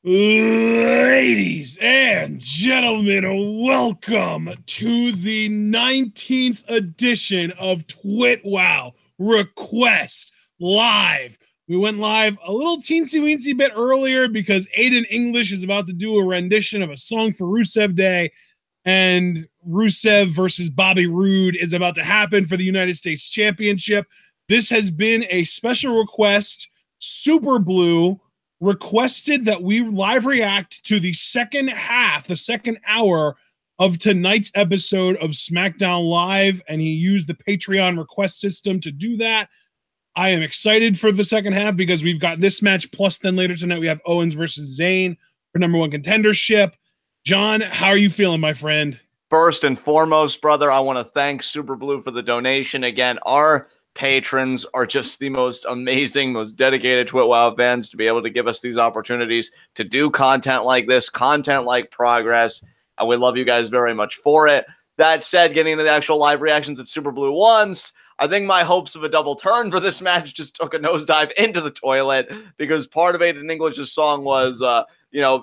Ladies and gentlemen, welcome to the 19th edition of TWitWoW Request Live. We went live a little teensy-weensy bit earlier because Aiden English is about to do a rendition of a song for Rusev Day, and Rusev versus Bobby Roode is about to happen for the United States Championship. This has been a special request. Super Blue requested that we live react to the second half, the second hour of tonight's episode of Smackdown Live, and he used the Patreon request system to do that. I am excited for the second half because we've got this match, plus then later tonight we have Owens versus Zayn for #1 contendership. John, how are you feeling, my friend? First and foremost, brother, I want to thank Super Blue for the donation. Again, our patrons are just the most amazing, most dedicated TWitWoW fans to be able to give us these opportunities to do content like this, content like Progress, and we love you guys very much for it. That said, getting into the actual live reactions at Super Blue once, I think my hopes of a double turn for this match just took a nosedive into the toilet because part of Aiden English's song was,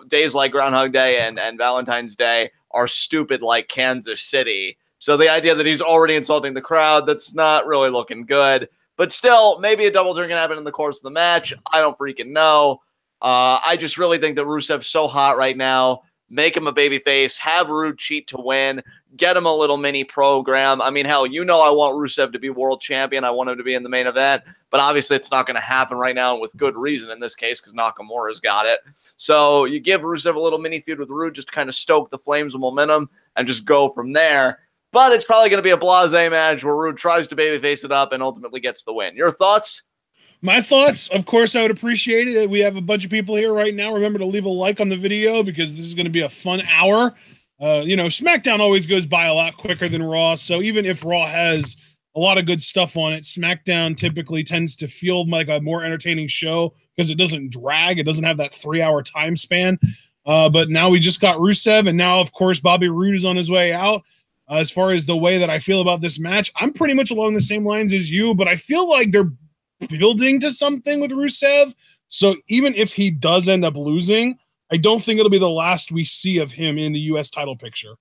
days like Groundhog Day and Valentine's Day are stupid like Kansas City. So the idea that he's already insulting the crowd, that's not really looking good. But still, maybe a double turn can happen in the course of the match. I don't freaking know. I just really think that Rusev's so hot right now. Make him a babyface. Have Roode cheat to win. Get him a little mini program. I mean, hell, I want Rusev to be world champion. I want him to be in the main event. But obviously, it's not going to happen right now, and with good reason in this case, because Nakamura's got it. So you give Rusev a little mini feud with Roode just to kind of stoke the flames of momentum and just go from there. But it's probably going to be a blasé match where Roode tries to babyface it up and ultimately gets the win. Your thoughts? My thoughts, of course, I would appreciate it. We have a bunch of people here right now. Remember to leave a like on the video because this is going to be a fun hour. SmackDown always goes by a lot quicker than Raw. So even if Raw has a lot of good stuff on it, SmackDown typically tends to feel like a more entertaining show because it doesn't drag. It doesn't have that 3-hour time span. But now we just got Rusev, and now, of course, Bobby Roode is on his way out. As far as the way that I feel about this match, I'm pretty much along the same lines as you, but I feel like they're building to something with Rusev. So even if he does end up losing, I don't think it'll be the last we see of him in the U.S. title picture.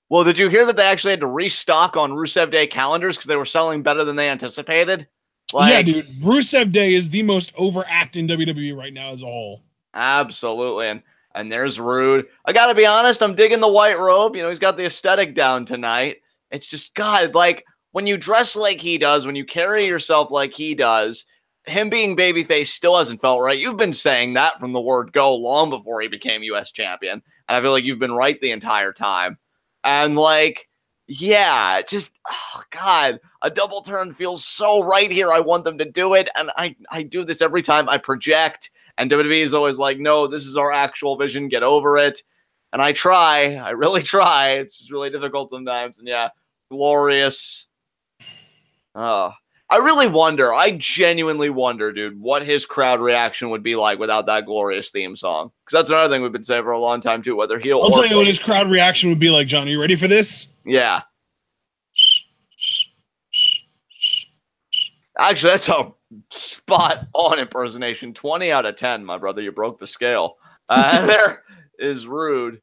Well, did you hear that they actually had to restock on Rusev Day calendars because they were selling better than they anticipated? Yeah, dude. Rusev Day is the most overact in WWE right now as a whole. Absolutely. And there's Roode. I got to be honest, I'm digging the white robe. He's got the aesthetic down tonight. It's just, God, like, when you dress like he does, when you carry yourself like he does, him being babyface still hasn't felt right. You've been saying that from the word go long before he became U.S. champion. And I feel like you've been right the entire time. And, like, yeah, just, oh, God, a double turn feels so right here. I want them to do it. And I do this every time I project. And WWE is always like, no, this is our actual vision. Get over it. And I try. I really try. It's just really difficult sometimes. And yeah, glorious. Oh, I really wonder. I genuinely wonder, dude, what his crowd reaction would be like without that glorious theme song. Because that's another thing we've been saying for a long time, too, whether he'll I'll tell you what his crowd reaction would be like, John. Are you ready for this? Yeah. Actually, that's a spot on impersonation. 20 out of 10, my brother. You broke the scale. There is Roode.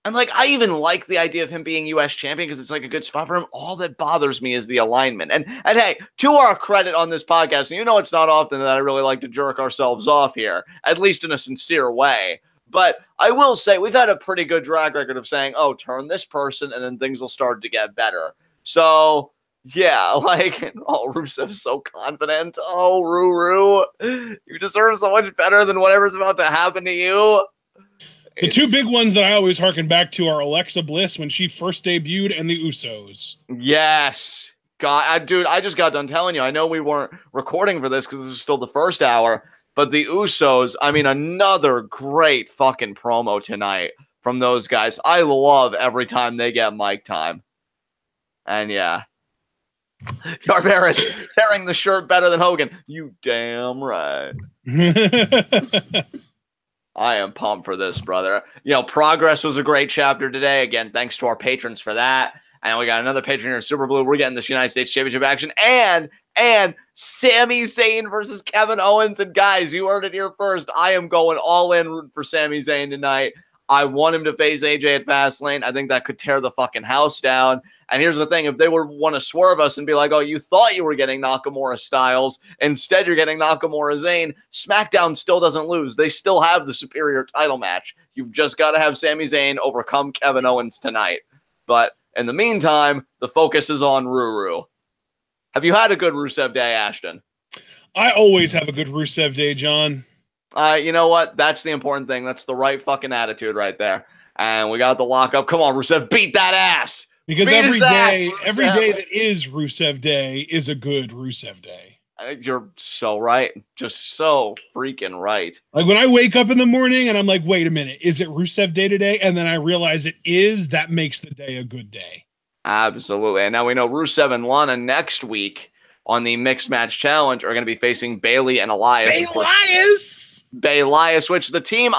And, like, I even like the idea of him being U.S. champion because it's, like, a good spot for him. All that bothers me is the alignment. And hey, to our credit on this podcast, and it's not often that I really like to jerk ourselves off here, at least in a sincere way. But I will say we've had a pretty good track record of saying, oh, turn this person, and then things will start to get better. So, yeah, like, oh, Rusev's so confident. Oh, Ruru, you deserve so much better than whatever's about to happen to you. The two big ones that I always harken back to are Alexa Bliss when she first debuted and the Usos. Yes. God, dude, I just got done telling you. I know we weren't recording for this because this is still the first hour, but the Usos, I mean, another great fucking promo tonight from those guys. I love every time they get mic time. And yeah. Garveris wearing the shirt better than Hogan. You damn right. I am pumped for this, brother. Progress was a great chapter today. Again, thanks to our patrons for that. And we got another patron here, Super Blue. We're getting this United States Championship action. And Sami Zayn versus Kevin Owens. And guys, you heard it here first. I am going all in rooting for Sami Zayn tonight. I want him to face AJ at Fastlane. I think that could tear the fucking house down. And here's the thing. If they want to swerve us and be like, oh, you thought you were getting Nakamura Styles. Instead, you're getting Nakamura Zayn. SmackDown still doesn't lose. They still have the superior title match. You've just got to have Sami Zayn overcome Kevin Owens tonight. But in the meantime, the focus is on Ruru. Have you had a good Rusev Day, Ashton? I always have a good Rusev Day, John. You know what? That's the important thing. That's the right fucking attitude right there. And we got the lockup. Come on, Rusev, beat that ass. Because every day that is Rusev Day is a good Rusev Day. You're so right. Just so freaking right. Like when I wake up in the morning and I'm like, wait a minute, is it Rusev Day today? And then I realize it is, that makes the day a good day. Absolutely. And now we know Rusev and Lana next week on the Mixed Match Challenge are going to be facing Bayley and Elias. Elias, which the team,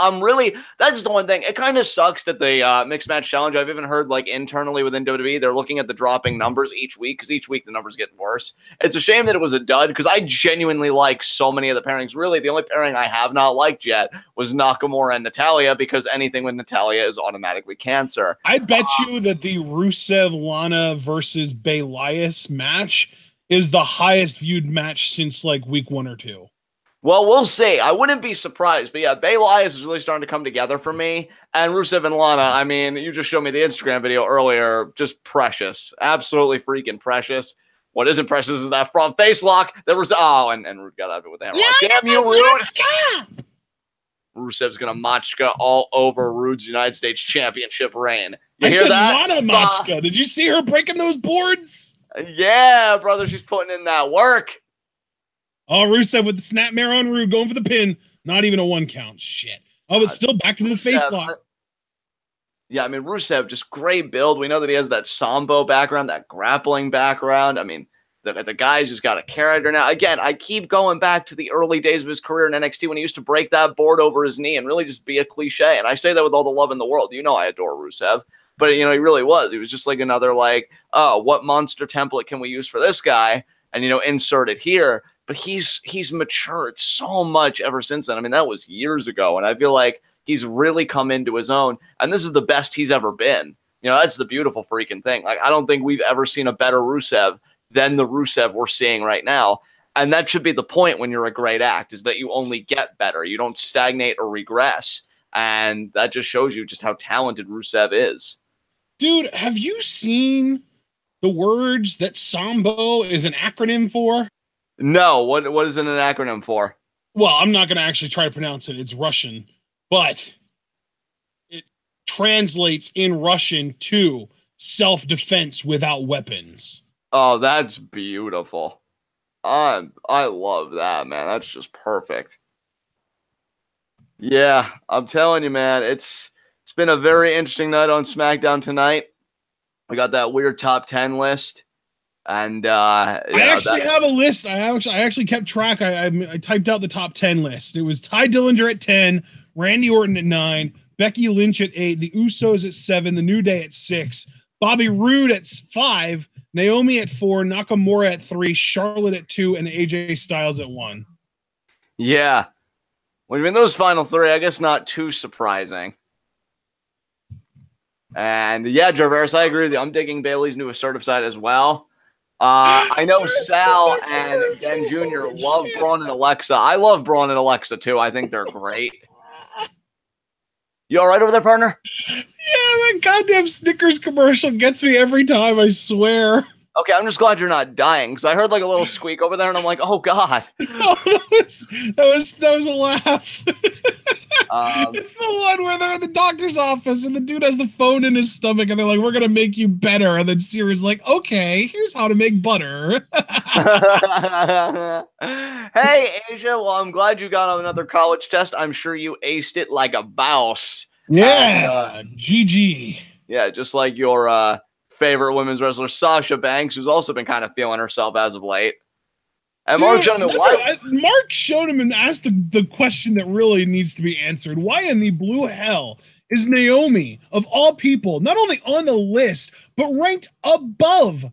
that's the one thing. It kind of sucks that the Mixed Match Challenge, I've even heard like internally within WWE, they're looking at the dropping numbers each week because each week the numbers get worse. It's a shame that it was a dud because I genuinely like so many of the pairings. Really, the only pairing I have not liked yet was Nakamura and Natalya because anything with Natalya is automatically cancer. I bet you that the Rusev Lana versus Elias match is the highest viewed match since like week 1 or 2. Well, we'll see. I wouldn't be surprised. But yeah, Elias is really starting to come together for me. And Rusev and Lana, I mean, you just showed me the Instagram video earlier. Just precious. Absolutely freaking precious. What isn't precious is that front face lock. There was, and Rude got out of it with the hammer. Damn you, Rude. Rusev's going to Machka all over Rude's United States Championship reign. You hear that? Lana Machka. Did you see her breaking those boards? Yeah, brother. She's putting in that work. Oh, Rusev with the snapmare on Rude, going for the pin. Not even a 1 count. Shit. Oh, it's still back into the face lock. Yeah, I mean, Rusev, just great build. We know that he has that Sambo background, that grappling background. I mean, the guy's just got a character now. Again, I keep going back to the early days of his career in NXT when he used to break that board over his knee and really just be a cliche. And I say that with all the love in the world. You know I adore Rusev. But, he really was. He was just like another, what monster template can we use for this guy? And, insert it here. But he's matured so much ever since then. I mean, that was years ago. And I feel like he's really come into his own. And this is the best he's ever been. That's the beautiful freaking thing. Like, I don't think we've ever seen a better Rusev than the Rusev we're seeing right now. And that should be the point when you're a great act, is that you only get better. You don't stagnate or regress. And that just shows you just how talented Rusev is. Dude, have you seen the words that Sambo is an acronym for? No, what is it an acronym for? Well, I'm not going to actually try to pronounce it. It's Russian, but it translates in Russian to self-defense without weapons. Oh, that's beautiful. I love that, man. That's just perfect. Yeah, I'm telling you, man, it's been a very interesting night on SmackDown tonight. We got that weird top 10 list. And I actually have a list. I actually kept track. I typed out the top 10 list. It was Ty Dillinger at 10, Randy Orton at 9, Becky Lynch at 8, the Usos at 7, the New Day at 6, Bobby Roode at 5, Naomi at 4, Nakamura at 3, Charlotte at 2, and AJ Styles at 1. Yeah. Well, I mean, those final 3, I guess not too surprising. And yeah, Jarvis, I agree with you. I'm digging Bayley's new assertive side as well. I know Sal and Ben Jr. love Braun and Alexa. I love Braun and Alexa too. I think they're great. You all right over there, partner? Yeah, that goddamn Snickers commercial gets me every time, I swear. Okay, I'm just glad you're not dying, because I heard like a little squeak over there, and I'm like, oh god. Oh, that was a laugh. It's the one where they're in the doctor's office, and the dude has the phone in his stomach, and they're like, "We're gonna make you better," and then Siri's like, "Okay, here's how to make butter." Hey, Asia. Well, I'm glad you got on another college test. I'm sure you aced it like a boss. Yeah, GG. Yeah, just like your favorite women's wrestler, Sasha Banks, who's also been kind of feeling herself as of late. And Dude, Mark Schoeneman, Mark Schoeneman asked the question that really needs to be answered. Why in the blue hell is Naomi, of all people, not only on the list, but ranked above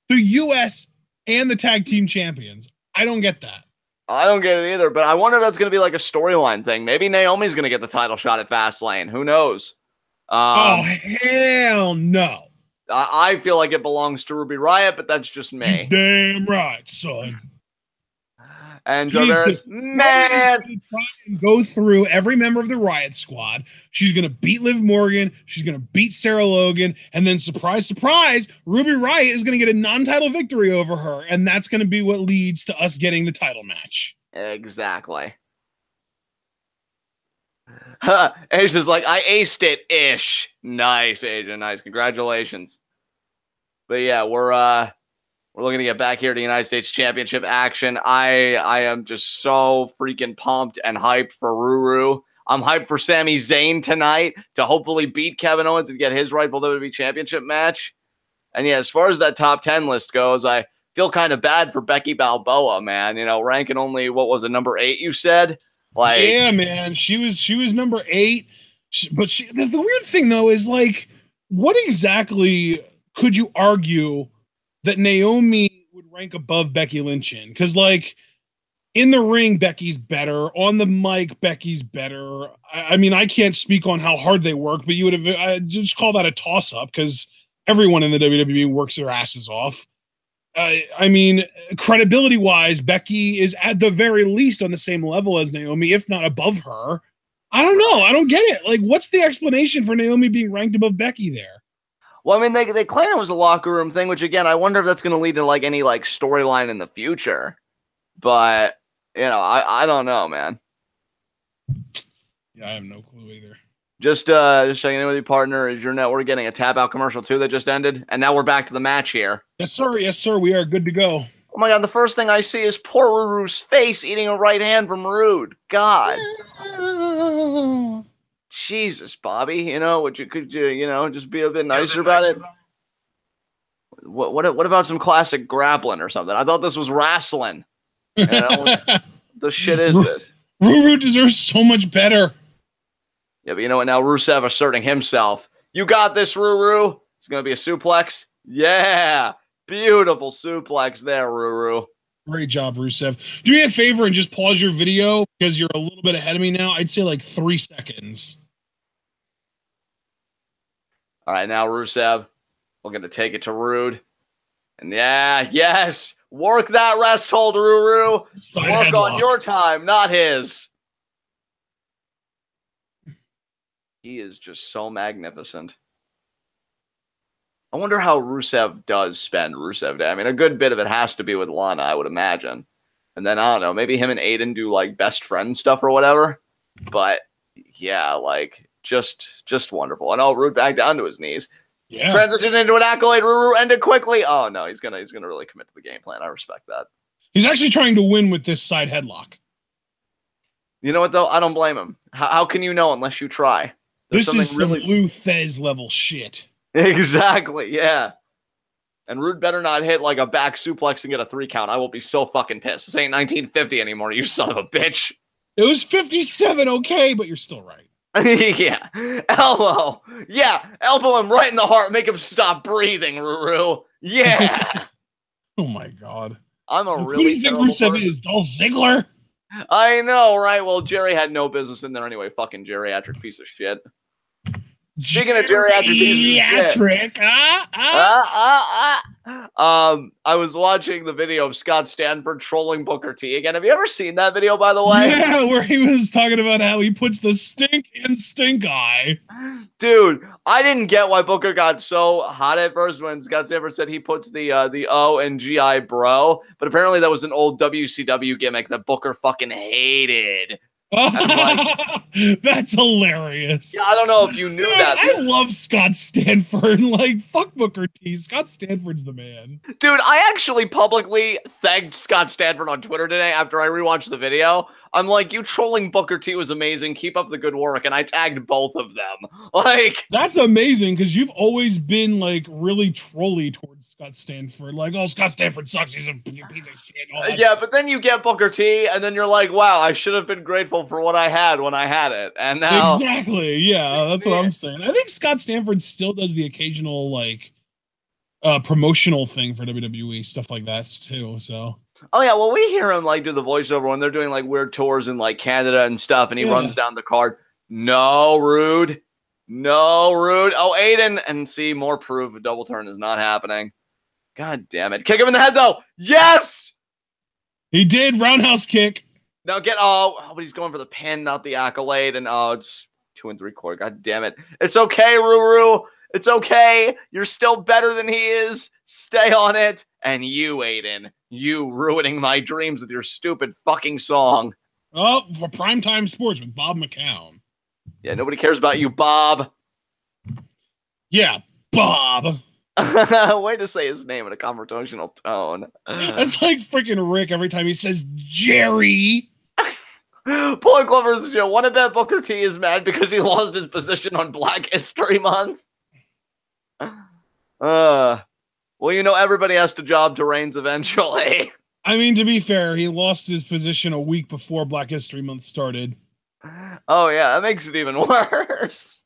the U.S. and the tag team champions. I don't get that. I don't get it either, but I wonder if that's going to be like a storyline thing. Maybe Naomi's going to get the title shot at Fastlane. Who knows? Oh, hell no. I feel like it belongs to Ruby Riott, but that's just me. You're damn right, son. And Joe man, go through every member of the Riott Squad. She's gonna beat Liv Morgan. She's gonna beat Sarah Logan, and then surprise, surprise, Ruby Riott is gonna get a non-title victory over her, and that's gonna be what leads to us getting the title match. Exactly. Asia's like, I aced it ish. Nice, Asia. Nice. Congratulations. But yeah, we're looking to get back here to United States Championship action. I am just so freaking pumped and hyped for Ruru. I'm hyped for Sami Zayn tonight to hopefully beat Kevin Owens and get his rightful WWE Championship match. And yeah, as far as that top 10 list goes, I feel kind of bad for Becky Balboa, man. You know, ranking only, what was it, number 8, you said? Like, yeah, man, she was number 8. But the weird thing, though, is like, what exactly could you argue that Naomi would rank above Becky Lynch in? Because, like, in the ring, Becky's better. On the mic, Becky's better. I mean, I can't speak on how hard they work, but you would have just call that a toss-up because everyone in the WWE works their asses off. I mean, credibility-wise, Becky is at the very least on the same level as Naomi, if not above her. I don't know. I don't get it. Like, what's the explanation for Naomi being ranked above Becky there? Well, I mean, they claim it was a locker room thing, which, again, I wonder if that's going to lead to, like, any, like, storyline in the future. But, you know, I don't know, man. Yeah, I have no clue either. Just checking in with you, partner. Is your network getting a tap out commercial too that just ended? And now we're back to the match here. Yes, sir. Yes, sir. We are good to go. Oh my God! The first thing I see is poor Ruru's face eating a right hand from Rude. God, Jesus, Bobby. You know, could you just be a bit nicer about it? What about some classic grappling or something? I thought this was wrestling. You know, the shit is this? Ruru deserves so much better. Yeah, but you know what? Now Rusev asserting himself. You got this, Ruru. It's going to be a suplex. Yeah. Beautiful suplex there, Ruru. Great job, Rusev. Do me a favor and just pause your video because you're a little bit ahead of me now. I'd say like 3 seconds. All right, now Rusev. We're going to take it to Rude. And yeah, yes. Work that rest hold, Ruru. Work on your time, not his. He is just so magnificent. I wonder how Rusev does spend Rusev Day. I mean, a good bit of it has to be with Lana, I would imagine. And then, I don't know, maybe him and Aiden do, like, best friend stuff or whatever. But, yeah, like, just wonderful. And Rude back down to his knees. Yeah. Transition into an accolade. Ruru ended quickly. Oh, no, he's gonna really commit to the game plan. I respect that. He's actually trying to win with this side headlock. You know what, though? I don't blame him. How can you know unless you try? This is some Lou Thez level shit. Exactly, yeah. And Rude better not hit like a back suplex and get a 3 count. I will be so fucking pissed. This ain't 1950 anymore, you son of a bitch. It was 57, okay, but you're still right. Yeah. Elbow. Yeah, elbow him right in the heart. Make him stop breathing, Ruru. Yeah. Oh, my God. I'm a Who really do you think Rusev is? Dolph Ziggler? I know, right? Well, Jerry had no business in there anyway. Fucking geriatric piece of shit. Speaking of geriatric pieces of shit. I was watching the video of Scott Stanford trolling Booker T again. Have you ever seen that video, by the way? Yeah, where he was talking about how he puts the stink in stink eye. Dude, I didn't get why Booker got so hot at first when Scott Stanford said he puts the O in GI bro, but apparently that was an old WCW gimmick that Booker fucking hated. Like, that's hilarious. Yeah, I don't know if you knew that. I love Scott Stanford. Like, fuck Booker T. Scott Stanford's the man. Dude, I actually publicly thanked Scott Stanford on Twitter today after I rewatched the video. I'm like, you trolling Booker T was amazing. Keep up the good work. And I tagged both of them. Like, that's amazing because you've always been like really trolly towards Scott Stanford. Like, oh, Scott Stanford sucks. He's a piece of shit. Yeah, stuff. But then you get Booker T, and then you're like, wow, I should have been grateful for what I had when I had it. And now. Exactly. Yeah, that's what I'm saying. I think Scott Stanford still does the occasional like promotional thing for WWE, stuff like that too. So. Oh yeah, well we hear him like do the voiceover when they're doing like weird tours in like Canada and stuff, and he runs down the card. No, rude. No, rude. Oh, Aiden, and see more proof a double turn is not happening. God damn it! Kick him in the head though. Yes, he did roundhouse kick. Now but he's going for the pin, not the accolade, and it's 2 3/4. God damn it! It's okay, Ruru. It's okay. You're still better than he is. Stay on it. And you, Aiden, you ruining my dreams with your stupid fucking song. Oh, for Primetime Sports with Bob McCown. Yeah, nobody cares about you, Bob. Yeah, Bob. Way to say his name in a confrontational tone. That's like freaking Rick every time he says Jerry. Boy Glover's show. Want to bet Booker T is mad because he lost his position on Black History Month? Well, you know, everybody has to job to Reigns eventually. I mean, to be fair, he lost his position a week before Black History Month started. Oh, yeah, that makes it even worse.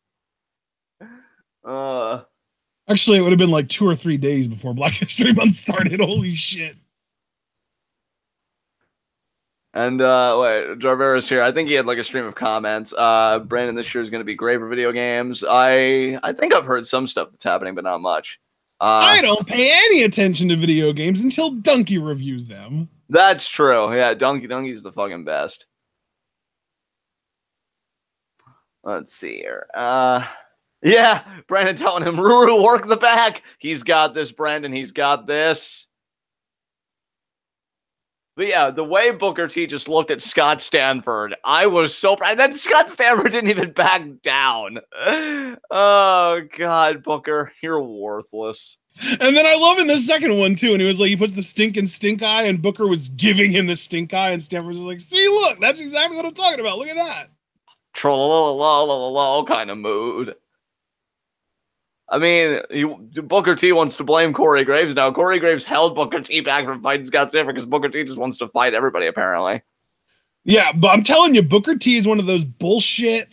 Actually, it would have been like 2 or 3 days before Black History Month started. Holy shit. And, wait, Jarvera's here. I think he had like a stream of comments. Brandon, this year is going to be great for video games. I think I've heard some stuff that's happening, but not much. I don't pay any attention to video games until Donkey reviews them. That's true. Yeah, Donkey's the fucking best. Let's see here. Yeah, Brandon telling him, Ruru, work the back. He's got this, Brandon. He's got this. But yeah, the way Booker T just looked at Scott Stanford, I was so proud. And then Scott Stanford didn't even back down. Oh, God, Booker, you're worthless. And then I love in the second one, too. And he was like, he puts the stink eye, and Booker was giving him the stink eye, and Stanford was like, see, look, that's exactly what I'm talking about. Look at that. Troll kind of mood. I mean, Booker T wants to blame Corey Graves now. Corey Graves held Booker T back from fighting Scott Stanford because Booker T just wants to fight everybody, apparently. Yeah, but I'm telling you, Booker T is one of those bullshit,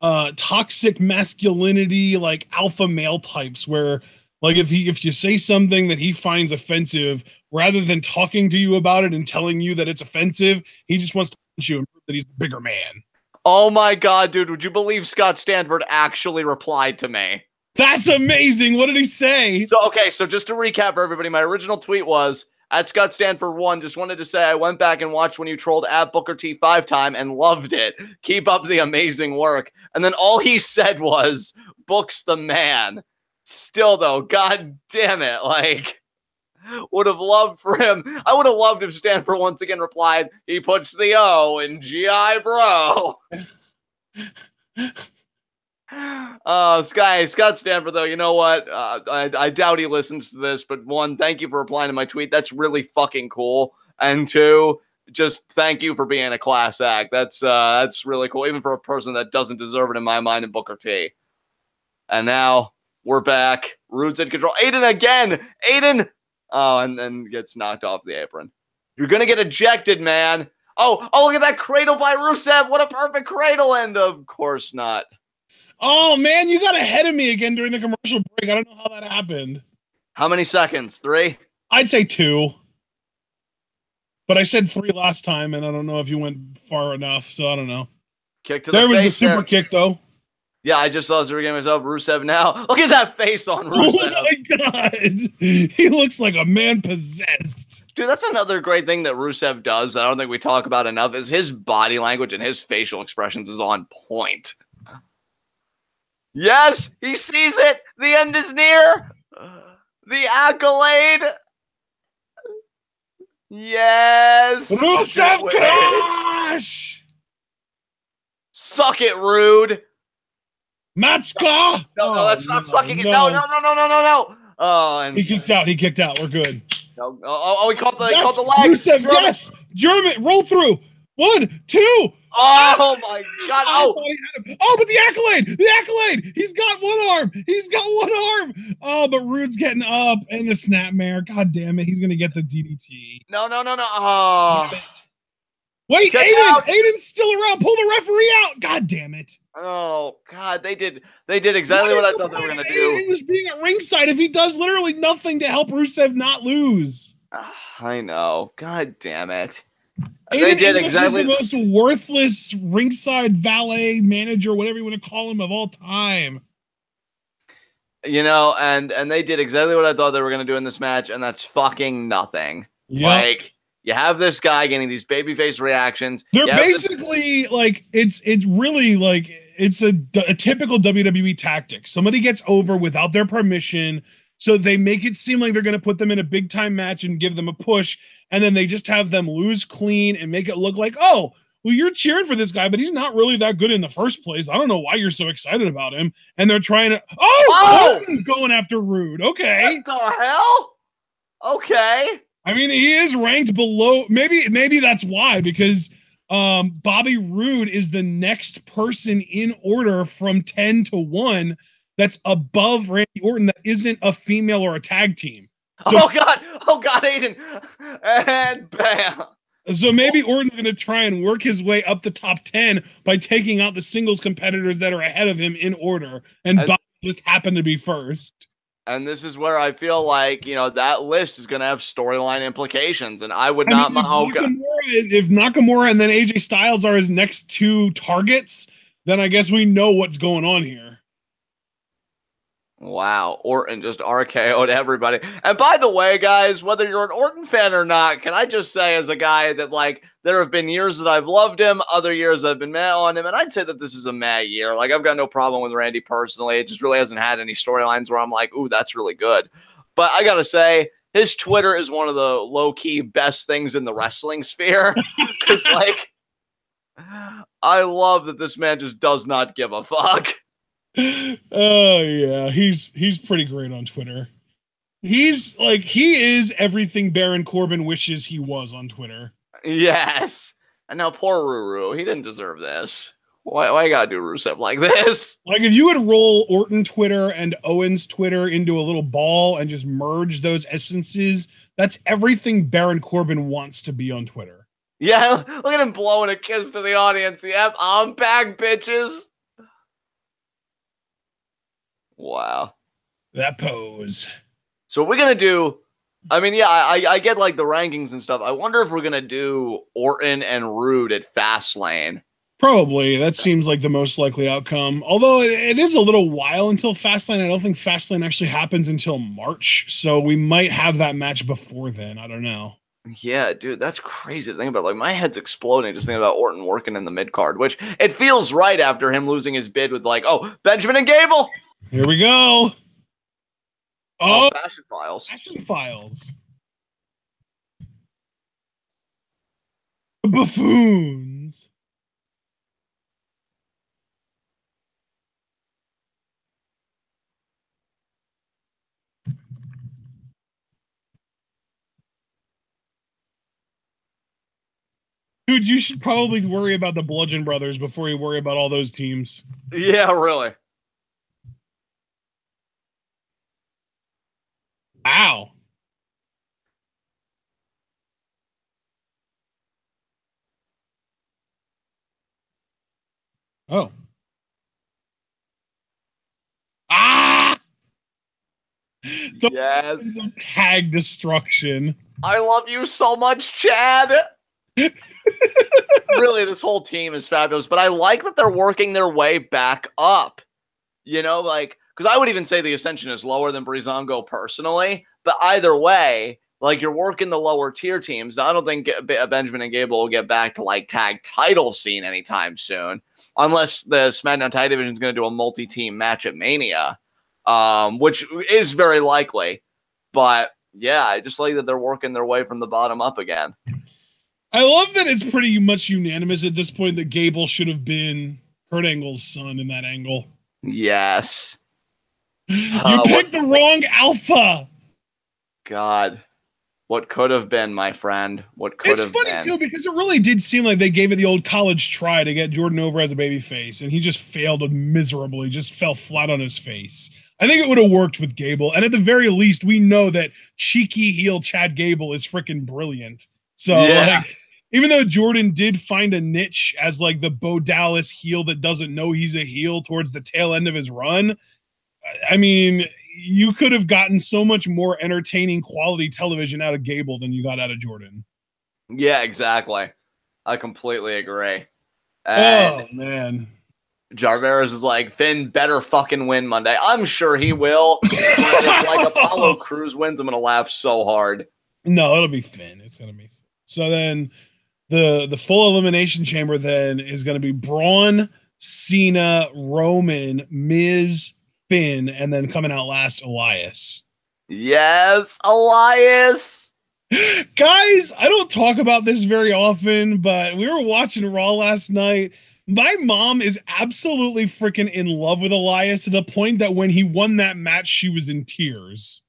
toxic masculinity, like alpha male types where, like, if you say something that he finds offensive, rather than talking to you about it and telling you that it's offensive, he just wants to punch you and prove that he's the bigger man. Oh my God, dude, would you believe Scott Stanford actually replied to me? That's amazing. What did he say? So, okay, so just to recap for everybody, my original tweet was, at Scott Stanford 1, just wanted to say I went back and watched when you trolled at Booker T 5 time and loved it. Keep up the amazing work. And then all he said was, Book's the man. Still, though, God damn it, like, would have loved for him. I would have loved if Stanford once again replied, he puts the O in GI bro. Scott Stanford, though, you know what? I doubt he listens to this, but 1, thank you for replying to my tweet. That's really fucking cool. And 2, just thank you for being a class act. That's really cool, even for a person that doesn't deserve it in my mind in Booker T. And now we're back. Rude's in control. Aiden again. Aiden. Oh, and then gets knocked off the apron. You're gonna get ejected, man. Oh, look at that cradle by Rusev. What a perfect cradle. And of course not. Oh, man, you got ahead of me again during the commercial break. I don't know how that happened. How many seconds? 3? I'd say 2. But I said 3 last time, and I don't know if you went far enough, so I don't know. Kick to the face. There was the super kick, though. Yeah, I just saw Super Game myself. Rusev now. Look at that face on Rusev. Oh, my God. He looks like a man possessed. Dude, that's another great thing that Rusev does that I don't think we talk about enough is his body language and his facial expressions is on point. Yes, he sees it. The end is near. The accolade. Yes. Rusev Crash. Suck it, Rude. Matska. No, that's not sucking it. No. Oh, and he kicked out. We're good. No. Oh, he caught the yes, leg. Rusev, yes. German, roll through. 1, 2. Oh my God! Oh, but the accolade! He's got one arm. Oh, but Rude's getting up and the snapmare. God damn it! He's gonna get the DDT. No! Oh. Wait, Aiden's still around. Pull the referee out. God damn it! Oh God, they did exactly what I thought they were gonna do. English being at ringside if he does literally nothing to help Rusev not lose. I know. God damn it. They did exactly the most worthless ringside valet manager, whatever you want to call him, of all time. You know, and they did exactly what I thought they were going to do in this match, and that's fucking nothing. Yep. Like, you have this guy getting these babyface reactions. They're basically like it's really like it's a typical WWE tactic. Somebody gets over without their permission, so they make it seem like they're going to put them in a big time match and give them a push. And then they just have them lose clean and make it look like, oh, well, you're cheering for this guy, but he's not really that good in the first place. I don't know why you're so excited about him. And they're trying to, going after Rude. Okay. What the hell? Okay. I mean, he is ranked below. Maybe that's why, because Bobby Roode is the next person in order from 10 to 1 that's above Randy Orton that isn't a female or a tag team. So, oh God, Aiden. And bam. So maybe Orton's going to try and work his way up the top 10 by taking out the singles competitors that are ahead of him in order. And Bobby just happened to be first. And this is where I feel like, you know, that list is going to have storyline implications. And I would not. If Nakamura and then AJ Styles are his next two targets, then I guess we know what's going on here. Wow, Orton just RKO'd everybody. And by the way, guys, whether you're an Orton fan or not, can I just say as a guy that, like, there have been years that I've loved him, other years I've been mad on him, and I'd say that this is a mad year. Like, I've got no problem with Randy personally. It just really hasn't had any storylines where I'm like, ooh, that's really good. But I gotta say, his Twitter is one of the low-key best things in the wrestling sphere. Because, like, I love that this man just does not give a fuck. Oh yeah, he's pretty great on Twitter. He is everything Baron Corbin wishes he was on Twitter. Yes. And now poor Ruru, he didn't deserve this. Why you gotta do Rusev like this? Like, if you would roll Orton Twitter and Owens Twitter into a little ball and just merge those essences, that's everything Baron Corbin wants to be on Twitter. Yeah, look at him blowing a kiss to the audience. Yep, I'm back, bitches. Wow. That pose. So we're going to do, I mean, yeah, I get like the rankings and stuff. I wonder if we're going to do Orton and Rude at Fastlane. Probably. That seems like the most likely outcome. Although it is a little while until Fastlane. I don't think Fastlane actually happens until March. So we might have that match before then. I don't know. Yeah, dude, that's crazy to think about. Like, my head's exploding just thinking about Orton working in the mid-card, which it feels right after him losing his bid with, like, oh, Benjamin and Gable. Here we go. Oh, Fashion Files. Fashion Files. The buffoons. Dude, you should probably worry about the Bludgeon Brothers before you worry about all those teams. Yeah, really. Wow. Oh. Ah! Yes. Tag destruction. I love you so much, Chad. Really, this whole team is fabulous, but I like that they're working their way back up. You know, like, because I would even say the Ascension is lower than Breezango personally, but either way, like, you're working the lower tier teams. Now, I don't think Benjamin and Gable will get back to, like, tag title scene anytime soon, unless the SmackDown Tag Division is going to do a multi-team match at Mania, which is very likely. But, yeah, I just like that they're working their way from the bottom up again. I love that it's pretty much unanimous at this point that Gable should have been Kurt Angle's son in that angle. Yes. You picked the wrong alpha. God. What could have been, my friend. What could have been. It's funny, too, because it really did seem like they gave it the old college try to get Jordan over as a babyface, and he just failed miserably, just fell flat on his face. I think it would have worked with Gable, and at the very least, we know that cheeky heel Chad Gable is freaking brilliant. So, like, even though Jordan did find a niche as, like, the Bo Dallas heel that doesn't know he's a heel towards the tail end of his run, I mean, you could have gotten so much more entertaining quality television out of Gable than you got out of Jordan. Yeah, exactly. I completely agree. And man. Jarveras is like, Finn better fucking win Monday. I'm sure he will. If like Apollo Crews wins, I'm going to laugh so hard. No, it'll be Finn. It's going to be Finn. So then the full elimination chamber then is going to be Braun, Cena, Roman, Miz, Finn, and then coming out last, Elias. Yes, Elias. Guys, I don't talk about this very often, but we were watching Raw last night. My mom is absolutely freaking in love with Elias to the point that when he won that match, she was in tears.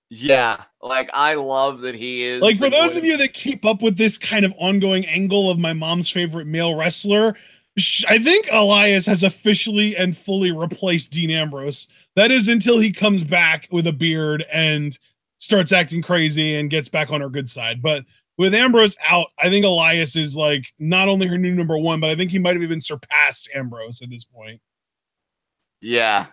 Yeah, like I love that he is. Like, for those of you that keep up with this kind of ongoing angle of my mom's favorite male wrestler, I think Elias has officially and fully replaced Dean Ambrose. That is until he comes back with a beard and starts acting crazy and gets back on her good side. But with Ambrose out, I think Elias is like not only her new number one, but I think he might have even surpassed Ambrose at this point. Yeah,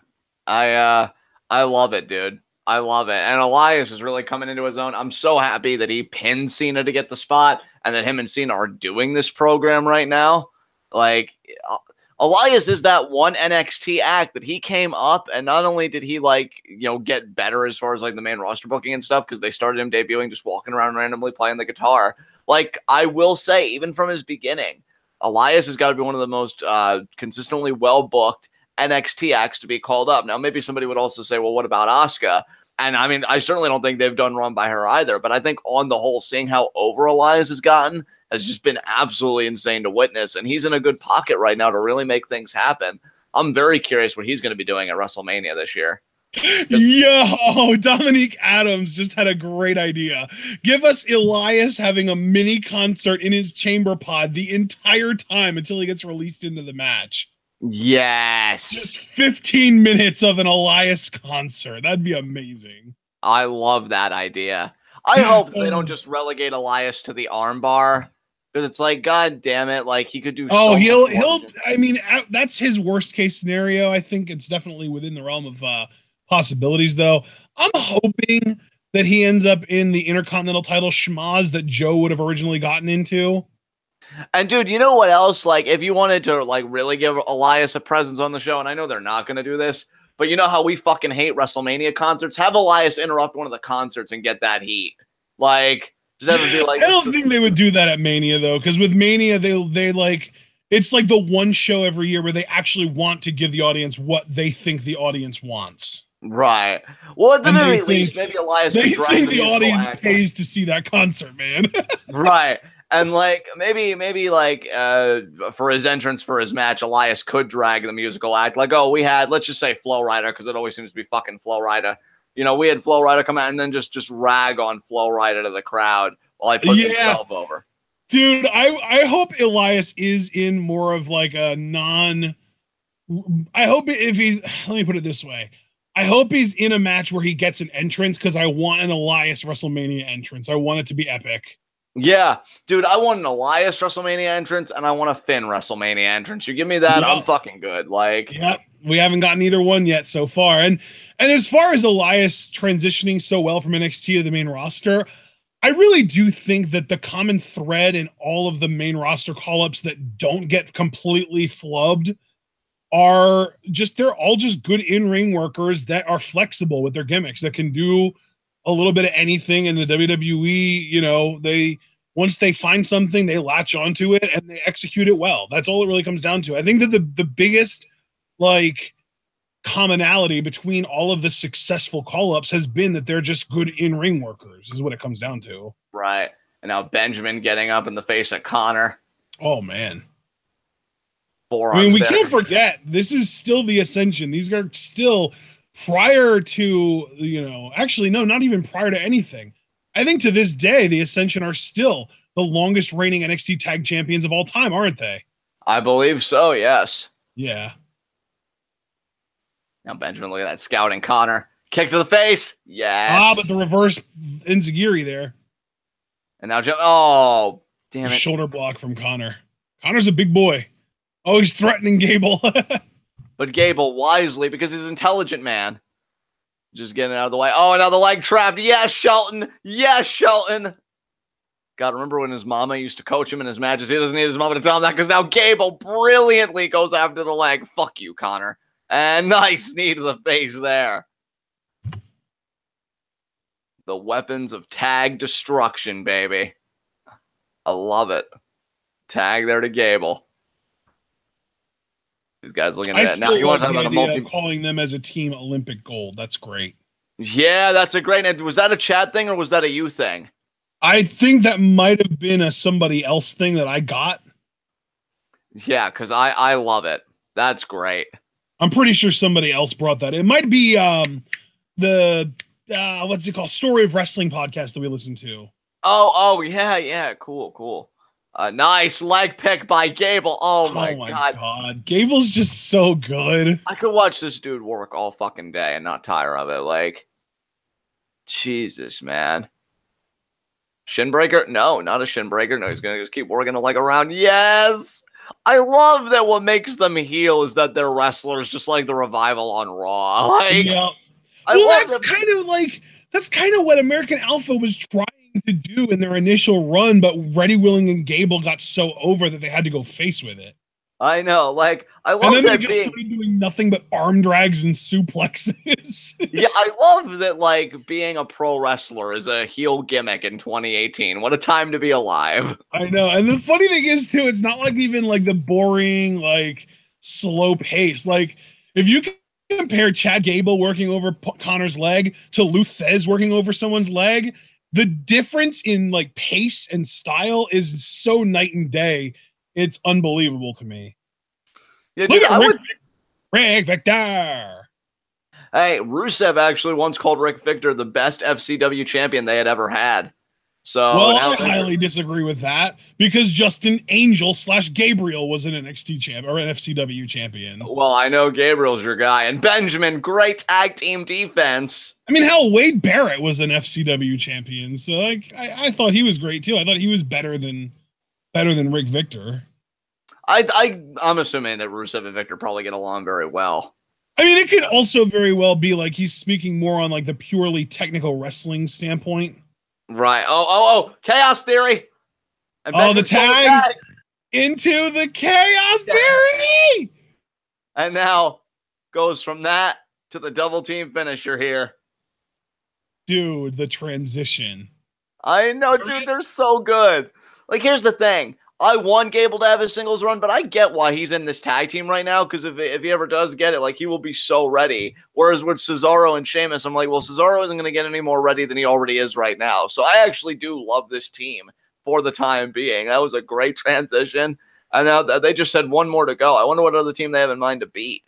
I love it, dude. I love it. And Elias is really coming into his own. I'm so happy that he pinned Cena to get the spot and that him and Cena are doing this program right now. Like, Elias is that one NXT act that he came up, and not only did he, like, you know, get better as far as, like, the main roster booking and stuff, because they started him debuting just walking around randomly playing the guitar. Like, I will say, even from his beginning, Elias has got to be one of the most consistently well-booked NXT acts to be called up. Now, maybe somebody would also say, well, what about Asuka? And, I mean, I certainly don't think they've done wrong by her either, but I think on the whole, seeing how over Elias has gotten has just been absolutely insane to witness, and he's in a good pocket right now to really make things happen. I'm very curious what he's going to be doing at WrestleMania this year. Yo, Dominique Adams just had a great idea. Give us Elias having a mini concert in his chamber pod the entire time until he gets released into the match. Yes. Just 15 minutes of an Elias concert. That'd be amazing. I love that idea. I hope they don't just relegate Elias to the armbar. Because it's like, God damn it, like he could do. Oh, he'll. I mean, that's his worst case scenario. I think it's definitely within the realm of possibilities, though. I'm hoping that he ends up in the Intercontinental title schmaz that Joe would have originally gotten into. And dude, you know what else? Like, if you wanted to like really give Elias a presence on the show, and I know they're not going to do this, but you know how we fucking hate WrestleMania concerts? Have Elias interrupt one of the concerts and get that heat. Like. I don't think they would do that at Mania though, because with Mania they like it's like the one show every year where they actually want to give the audience what they think the audience wants. Right. Well, at the very least, maybe Elias. They think the audience pays to see that concert, man. Right. And like maybe like for his entrance for his match, Elias could drag the musical act. Like, oh, we had, let's just say Flow Rider, because it always seems to be fucking Flow Rider. You know, we had Flow Rider come out and then just rag on Flow Rider to the crowd while I put himself over. Dude, I hope Elias is in more of like a I hope if he's, let me put it this way. I hope he's in a match where he gets an entrance, because I want an Elias WrestleMania entrance. I want it to be epic. Yeah, dude, I want an Elias WrestleMania entrance and I want a Finn WrestleMania entrance. You give me that, I'm fucking good. Like, we haven't gotten either one yet so far. And as far as Elias transitioning so well from NXT to the main roster, I really do think that the common thread in all of the main roster call-ups that don't get completely flubbed are just, they're all just good in-ring workers that are flexible with their gimmicks, that can do a little bit of anything in the WWE. You know, once they find something, they latch onto it and they execute it well. That's all it really comes down to. I think that the biggest like commonality between all of the successful call-ups has been that they're just good in-ring workers, is what it comes down to. Right. And now Benjamin getting up in the face of Connor. Oh man. Forearms. I mean, we can't forget, this is still the Ascension. These are still prior to, you know, actually, no, not even prior to anything. I think to this day, the Ascension are still the longest reigning NXT tag champions of all time, aren't they? I believe so, yes. Yeah. Now, Benjamin, look at that scouting Connor. Kick to the face. Yes. Ah, but the reverse enziguri there. And now Jim. Oh, damn it. Shoulder block from Connor. Connor's a big boy. Oh, he's threatening Gable. But Gable, wisely, because he's an intelligent man, just getting out of the way. Oh, another leg trapped. Yes, Shelton. Yes, Shelton. God, remember when his mama used to coach him in his matches? He doesn't need his mama to tell him that because now Gable brilliantly goes after the leg. Fuck you, Connor. And nice knee to the face there. The weapons of tag destruction, baby. I love it. Tag there to Gable. These guys looking at that. Now you want to talk about a multi... calling them as a team Olympic gold. That's great. Yeah, that's a great... Was that a chat thing or was that a you thing? I think that might have been a somebody else thing that I got. Yeah, because I love it. That's great. I'm pretty sure somebody else brought that. It might be the what's it called? Story of Wrestling podcast that we listened to. Oh, yeah. Cool. Nice leg pick by Gable. Oh my God. Gable's just so good. I could watch this dude work all fucking day and not tire of it. Like, Jesus, man. Shin breaker? No, not a shin breaker. No, he's going to just keep working the leg around. Yes! I love that what makes them heel is that they're wrestlers, just like the Revival on Raw. Like, yeah. Well, that's kind of what American Alpha was trying to do in their initial run, but Reddy Willing and Gable got so over that they had to go face with it. I know, like, I love and then that they just started doing nothing but arm drags and suplexes. Yeah, I love that, like, being a pro wrestler is a heel gimmick in 2018. What a time to be alive. I know, and the funny thing is, too, it's not like even, like, the boring, like, slow pace. Like, if you compare Chad Gable working over Connor's leg to Lou Thez working over someone's leg, the difference in, like, pace and style is so night and day. It's unbelievable to me. Yeah, dude, Rick Victor. Hey, Rusev actually once called Rick Victor the best FCW champion they had ever had. So, well, I highly disagree with that because Justin Angel / Gabriel was an NXT champ or an FCW champion. Well, I know Gabriel's your guy, and Benjamin, great tag team defense. I mean, hell, Wade Barrett was an FCW champion, so like I thought he was great too. I thought he was better than Rick Victor. I'm assuming that Rusev and Victor probably get along very well. I mean, it could also very well be like he's speaking more on like the purely technical wrestling standpoint. Right. Oh, Chaos Theory. And the tag into the Chaos Theory. And now goes from that to the double team finisher here. Dude, the transition. I know, dude, they're so good. Like, here's the thing. I want Gable to have his singles run, but I get why he's in this tag team right now, because if he ever does get it, like, he will be so ready. Whereas with Cesaro and Sheamus, I'm like, well, Cesaro isn't going to get any more ready than he already is right now. So I actually do love this team for the time being. That was a great transition. And now they just said one more to go. I wonder what other team they have in mind to beat.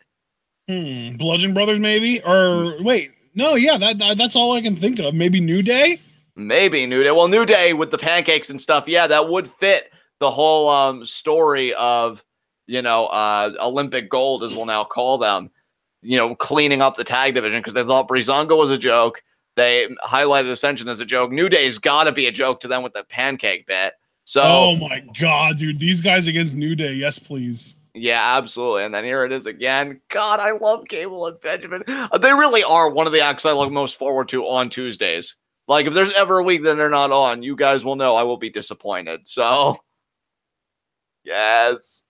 Bludgeon Brothers, maybe? Or, wait, no, yeah, that's all I can think of. Maybe New Day? Maybe New Day. Well, New Day with the pancakes and stuff, yeah, that would fit the whole story of, Olympic gold, as we'll now call them, cleaning up the tag division because they thought Breezango was a joke. They highlighted Ascension as a joke. New Day's got to be a joke to them with the pancake bit. So, oh my God, dude, these guys against New Day. Yes, please. Yeah, absolutely. And then here it is again. God, I love Gable and Benjamin. They really are one of the acts I look most forward to on Tuesdays. Like, if there's ever a week that they're not on, you guys will know I will be disappointed. So, yes.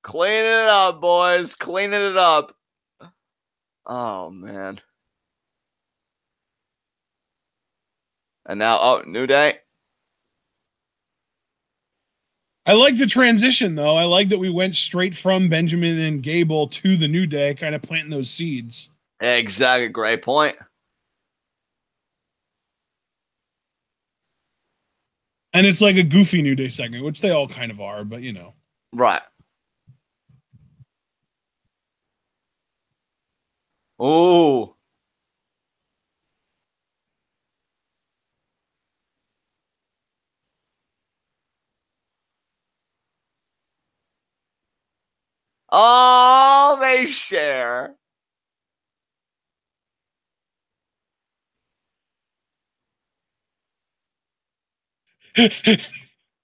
Cleaning it up, boys. Cleaning it up. Oh, man. And now, New Day. I like the transition, though. I like that we went straight from Benjamin and Gable to the New Day, kind of planting those seeds. Exactly. Great point. And it's like a goofy New Day segment, which they all kind of are, but Right. Oh. Oh, they share.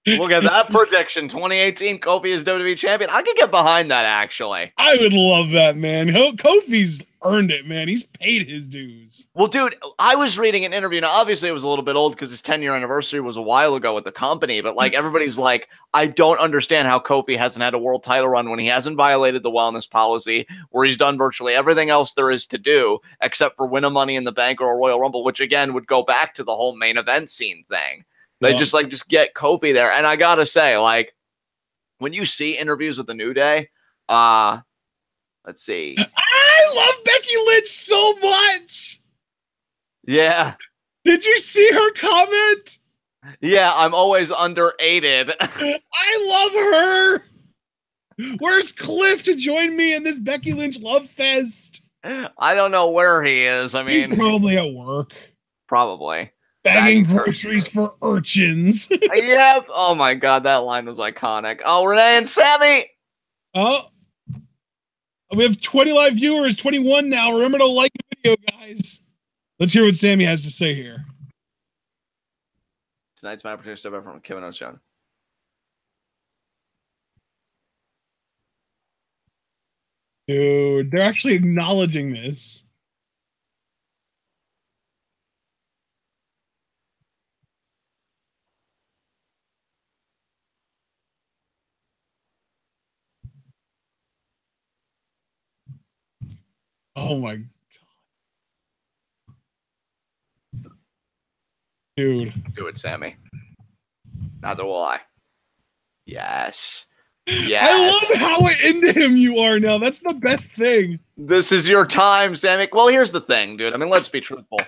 Look at that prediction. 2018, Kofi is WWE champion. I could get behind that, actually. I would love that, man. Kofi's earned it, man. He's paid his dues. Well, dude, I was reading an interview. Now, obviously, it was a little bit old because his 10-year anniversary was a while ago with the company. But, like, everybody's like, I don't understand how Kofi hasn't had a world title run when he hasn't violated the wellness policy, where he's done virtually everything else there is to do, except for win a Money in the Bank or a Royal Rumble, which, again, would go back to the whole main event scene thing. They just get Kofi there. And I got to say, like, when you see interviews with the New Day, let's see. I love Becky Lynch so much. Yeah. Did you see her comment? Yeah, I'm always underated. I love her. Where's Cliff to join me in this Becky Lynch love fest? I don't know where he is. I mean, he's probably at work. Probably. Bagging groceries for urchins. Yep. Oh my God, that line was iconic. Oh, Renee and Sammy. Oh. We have 20 live viewers, 21 now. Remember to like the video, guys. Let's hear what Sammy has to say here. Tonight's my opportunity to step up from Kevin Owens John. Dude, they're actually acknowledging this. Oh my God. Dude. Do it, Sammy. Neither will I. Yes. Yes. I love how into him you are now. That's the best thing. This is your time, Sammy. Well, here's the thing, dude. I mean, let's be truthful.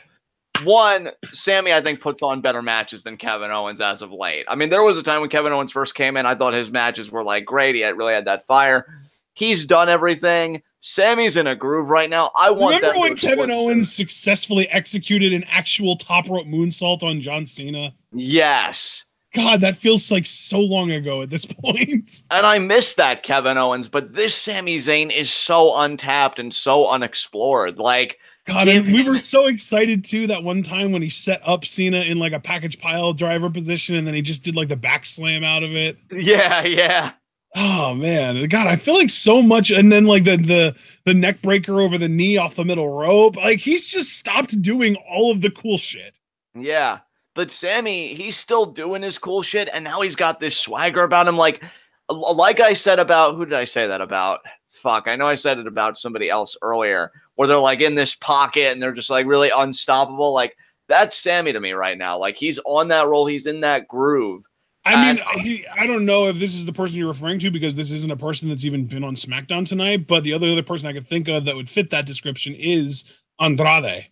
One, Sammy, I think, puts on better matches than Kevin Owens as of late. I mean, there was a time when Kevin Owens first came in, I thought his matches were, like, great. He really had that fire. He's done everything. Sammy's in a groove right now. Remember when Kevin Owens successfully executed an actual top rope moonsault on John Cena? Yes. God, that feels like so long ago at this point. And I miss that Kevin Owens, but this Sami Zayn is so untapped and so unexplored. Like, God, and we were so excited too that one time when he set up Cena in like a package pile driver position and then he just did like the back slam out of it. Yeah, yeah. Oh man, God, I feel like so much, and then like the neck breaker over the knee off the middle rope. Like he's just stopped doing all of the cool shit. Yeah, but Sammy, he's still doing his cool shit, and now he's got this swagger about him. Like I said about, who did I say that about? Fuck, I know I said it about somebody else earlier, where they're like in this pocket and they're just like really unstoppable. Like that's Sammy to me right now. Like he's on that roll, he's in that groove. I mean, I don't know if this is the person you're referring to because this isn't a person that's even been on Smackdown tonight, but the other person I could think of that would fit that description is Andrade.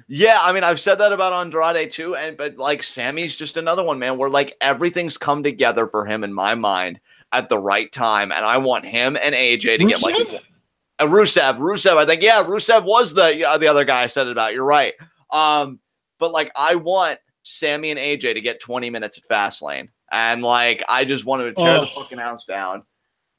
Yeah, I mean, I've said that about Andrade too, but like Sammy's just another one, man, where like everything's come together for him in my mind at the right time, and I want him and AJ to get like Rusev. I think Rusev was the other guy I said it about. You're right. But like I want Sammy and AJ to get 20 minutes at Fastlane. And like, I just wanted to tear the fucking house down.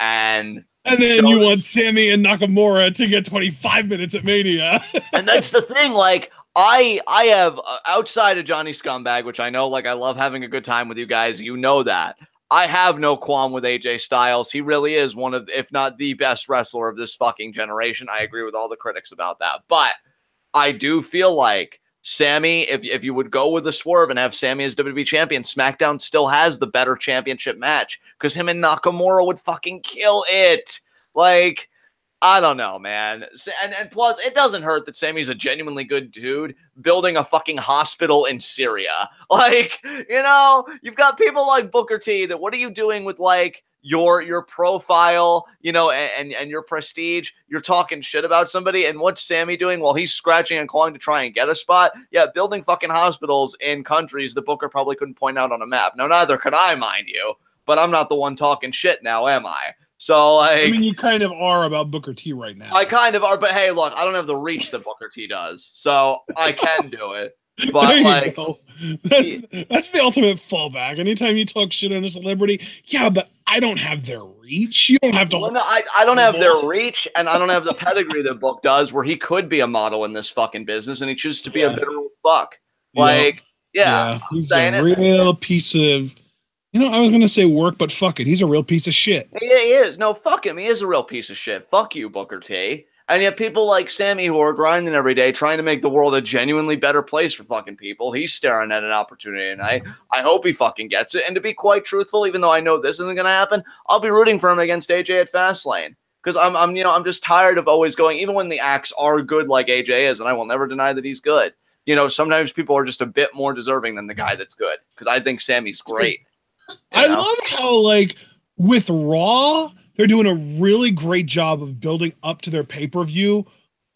And then you want Sammy and Nakamura to get 25 minutes at Mania. And that's the thing. Like, I have, outside of Johnny Scumbag, which I know, like, I love having a good time with you guys. You know that. I have no qualm with AJ Styles. He really is one of, if not the best wrestler of this fucking generation. I agree with all the critics about that. But I do feel like Sammy, if you would go with a swerve and have Sammy as WWE champion, SmackDown still has the better championship match because him and Nakamura would fucking kill it. Like, I don't know, man. And plus, it doesn't hurt that Sammy's a genuinely good dude building a fucking hospital in Syria. Like, you know, you've got people like Booker T that what are you doing with like your profile, you know, and your prestige? You're talking shit about somebody, and what's Sammy doing while he's scratching and clawing to try and get a spot? Yeah, building fucking hospitals in countries that Booker probably couldn't point out on a map. Now, neither could I, mind you, but I'm not the one talking shit now, am I? So, like, I mean, you kind of are about Booker T right now. I kind of are, but hey, look, I don't have the reach that Booker T does, so I can do it. But like, that's the ultimate fallback. Anytime you talk shit on a celebrity, yeah, but I don't have their reach. You don't have to. Well, no, I don't have their reach, and I don't have the pedigree that Book does, where he could be a model in this fucking business, and he chooses to be a bitter old fuck. Like, yeah, he's a real piece of. You know, I was gonna say work, but fuck it. He's a real piece of shit. Yeah, he is. No, fuck him. He is a real piece of shit. Fuck you, Booker T. And yet people like Sammy who are grinding every day, trying to make the world a genuinely better place for fucking people. He's staring at an opportunity tonight. I hope he fucking gets it. And to be quite truthful, even though I know this isn't going to happen, I'll be rooting for him against AJ at Fastlane. Because I'm just tired of always going, even when the acts are good like AJ is, and I will never deny that he's good. You know, sometimes people are just a bit more deserving than the guy that's good. Because I think Sammy's great. I love how, like, with Raw, they're doing a really great job of building up to their pay-per-view,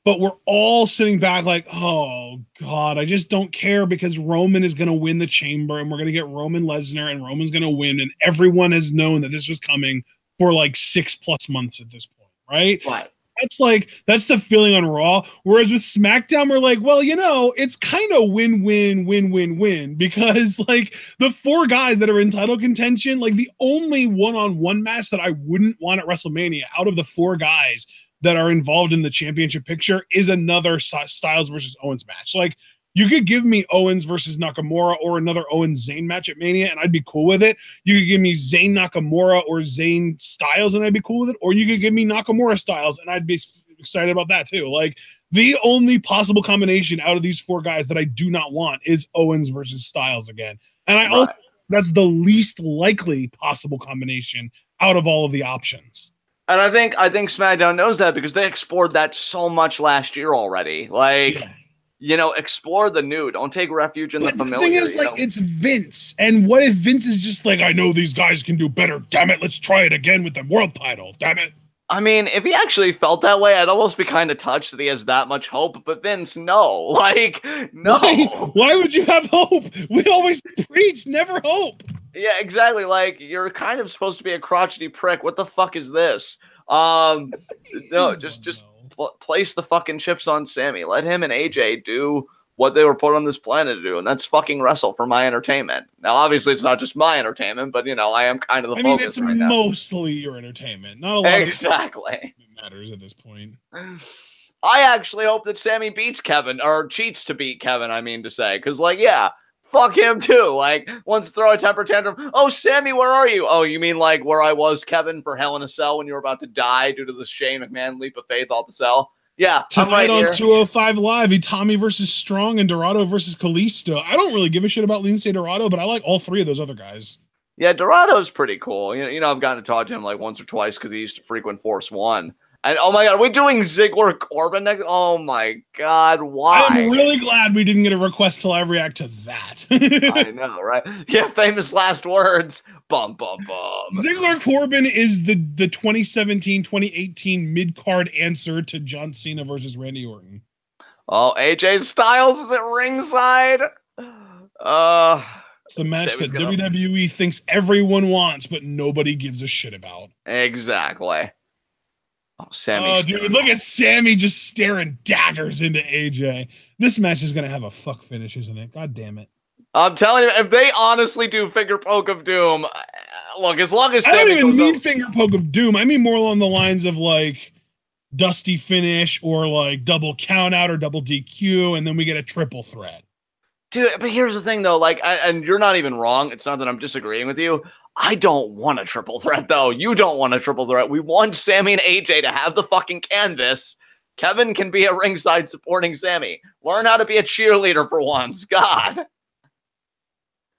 but we're all sitting back like, oh, God, I just don't care because Roman is going to win the Chamber, and we're going to get Roman Lesnar, and Roman's going to win, and everyone has known that this was coming for, like, 6+ months at this point, right? Right. That's the feeling on Raw. Whereas with SmackDown, we're like, well, you know, it's kind of win because like the 4 guys that are in title contention, like the only one-on-one match that I wouldn't want at WrestleMania out of the 4 guys that are involved in the championship picture is another Styles versus Owens match. Like you could give me Owens versus Nakamura or another Owens Zayn match at Mania, and I'd be cool with it. You could give me Zayn Nakamura or Zayn Styles, and I'd be cool with it. Or you could give me Nakamura Styles, and I'd be excited about that too. Like the only possible combination out of these 4 guys that I do not want is Owens versus Styles again. And I also that's the least likely possible combination out of all of the options. And I think SmackDown knows that because they explored that so much last year already. Like. Yeah. You know, explore the new. Don't take refuge in the familiar. The thing is, like, it's Vince. And what if Vince is just like, I know these guys can do better. Damn it, let's try it again with the world title. Damn it. I mean, if he actually felt that way, I'd almost be kind of touched that he has that much hope. But Vince, no. Like, no. Why would you have hope? We always preach, never hope. Yeah, exactly. Like, you're kind of supposed to be a crotchety prick. What the fuck is this? No, just place the fucking chips on Sammy. Let him and AJ do what they were put on this planet to do, and that's fucking wrestle for my entertainment. Now, obviously, it's not just my entertainment, but, you know, I am kind of the focus right now. It's mostly your entertainment. Not a lot exactly. Of matters at this point. I actually hope that Sammy beats Kevin, or cheats to beat Kevin, I mean to say, because, like, yeah, fuck him too. Like, once throw a temper tantrum. Oh, Sammy, where are you? Oh, you mean like where I was, Kevin, for Hell in a Cell when you were about to die due to the Shane McMahon leap of faith off the cell? Yeah, tonight I'm right on 205 Live, Tommy versus Strong and Dorado versus Kalisto. I don't really give a shit about Lindsay Dorado, but I like all 3 of those other guys. Yeah, Dorado's pretty cool. You know, I've gotten to talk to him like once or twice because he used to frequent Force One. And oh my God, are we doing Ziggler Corbin next? Oh my God, why? I'm really glad we didn't get a request till I react to that. I know, right? Yeah, famous last words. Bum, bum, bum. Ziggler Corbin is the 2017-2018 mid-card answer to John Cena versus Randy Orton. Oh, AJ Styles is at ringside. It's the match that WWE thinks everyone wants, but nobody gives a shit about. Exactly. Oh, Sammy. Oh, dude, look at Sammy just staring daggers into AJ. This match is going to have a fuck finish, isn't it? God damn it. I'm telling you, if they honestly do finger poke of doom, look, as long as Sammy I don't even mean finger poke of doom. I mean more along the lines of like dusty finish or like double count out or double DQ, and then we get a triple threat. Dude, but here's the thing, though. Like, and you're not even wrong. It's not that I'm disagreeing with you. I don't want a triple threat, though. You don't want a triple threat. We want Sammy and AJ to have the fucking canvas. Kevin can be at ringside supporting Sammy. Learn how to be a cheerleader for once. God.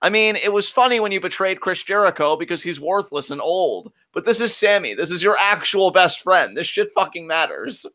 I mean, it was funny when you betrayed Chris Jericho because he's worthless and old. But this is Sammy. This is your actual best friend. This shit fucking matters.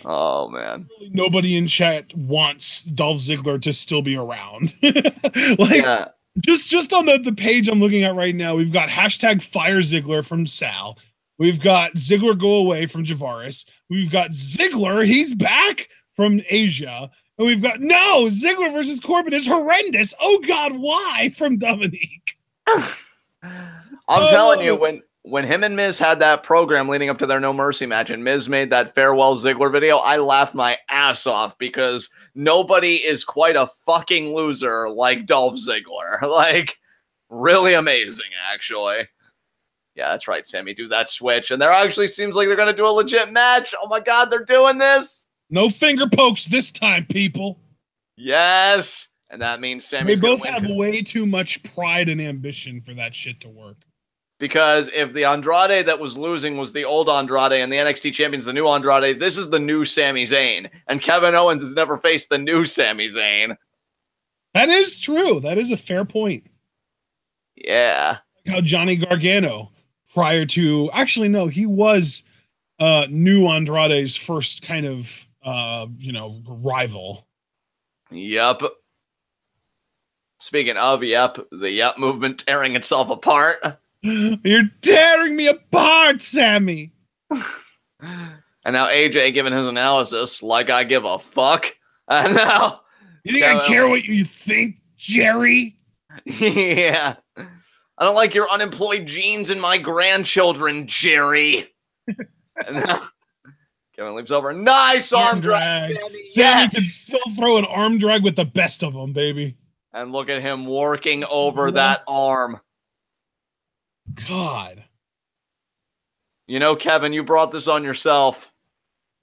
Oh, man. Nobody in chat wants Dolph Ziggler to still be around. Like, yeah. Just on the page I'm looking at right now, we've got hashtag fire Ziggler from Sal. We've got Ziggler go away from Javaris. We've got Ziggler, he's back from Asia. And we've got, no, Ziggler versus Corbin is horrendous. Oh, God, why? From Dominique. I'm telling you, when him and Miz had that program leading up to their No Mercy match and Miz made that farewell Ziggler video, I laughed my ass off because nobody is quite a fucking loser like Dolph Ziggler. Like, Really amazing, actually. Yeah, that's right, Sammy. Do that switch. And there actually seems like they're going to do a legit match. Oh, my God, they're doing this. No finger pokes this time, people. Yes. And that means Sammy's They both have way too much pride and ambition for that shit to work. Because if the Andrade that was losing was the old Andrade and the NXT champion's the new Andrade, this is the new Sami Zayn. And Kevin Owens has never faced the new Sami Zayn. That is true. That is a fair point. Yeah. Like how Johnny Gargano, prior to... Actually, no, he was new Andrade's first kind of, rival. Yep. Speaking of, yep, the yep movement tearing itself apart. You're tearing me apart, Sammy. And now AJ giving his analysis like I give a fuck. And now... You think I care what you think, Jerry? Yeah. I don't like your unemployed genes and my grandchildren, Jerry. And now Kevin leaps over. Nice arm drag. Sammy can still throw an arm drag with the best of them, baby. And look at him working over that arm. God. You know, Kevin, you brought this on yourself.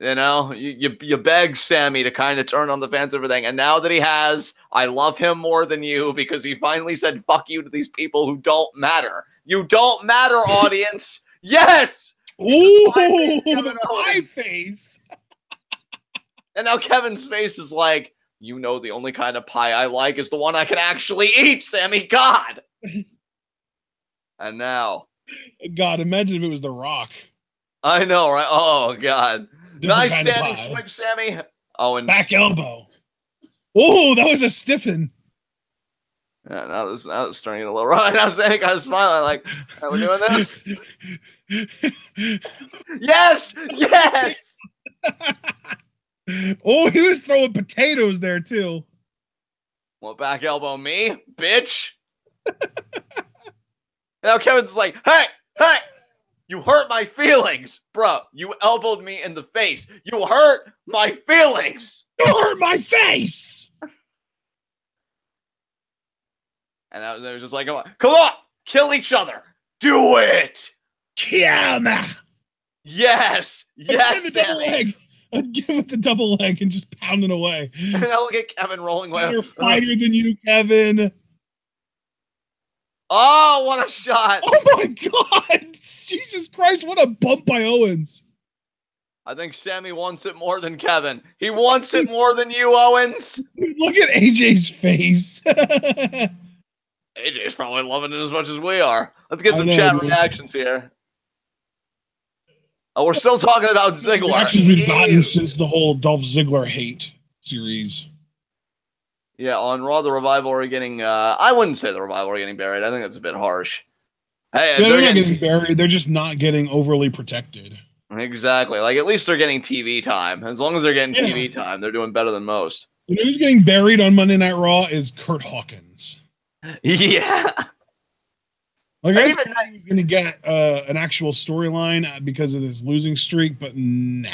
You know, you begged Sammy to kind of turn on the fans and everything. And now that he has, I love him more than you because he finally said, fuck you to these people who don't matter. You don't matter, audience. Yes! Ooh, the pie face. And now Kevin's face is like, you know, the only kind of pie I like is the one I can actually eat, Sammy. God. And now. God, imagine if it was The Rock. I know, right? Oh, God. Different nice standing switch, Sammy. Oh, and back elbow. Oh, that was a stiffen. Yeah, now it's starting a little right. Now Sammy kind of smiling like, are we doing this? Yes! Yes! Oh, he was throwing potatoes there, too. What, back elbow me, bitch? Now Kevin's like, hey! You hurt my feelings, bro. You elbowed me in the face. You hurt my feelings. You hurt my face. And they was just like, come on, kill each other. Do it. Kill me. Yes. Yes, I'd give him the double leg and just pounding away. And now look at Kevin rolling away. Better fighter than you, Kevin. Oh, what a shot. Oh, my God. Jesus Christ, what a bump by Owens. I think Sammy wants it more than Kevin. He wants it more than you, Owens. Look at AJ's face. AJ's probably loving it as much as we are. Let's get some chat reactions here. Oh, we're still talking about Ziggler. Reactions we've gotten since the whole Dolph Ziggler hate series. Yeah, on Raw, the Revival are getting... I wouldn't say the Revival are getting buried. I think that's a bit harsh. Hey, yeah, they're not getting buried. They're just not getting overly protected. Exactly. Like, at least they're getting TV time. As long as they're getting TV time, they're doing better than most. You know who's getting buried on Monday Night Raw is Kurt Hawkins. Yeah. Like, I thought he was going to get an actual storyline because of this losing streak, but nah.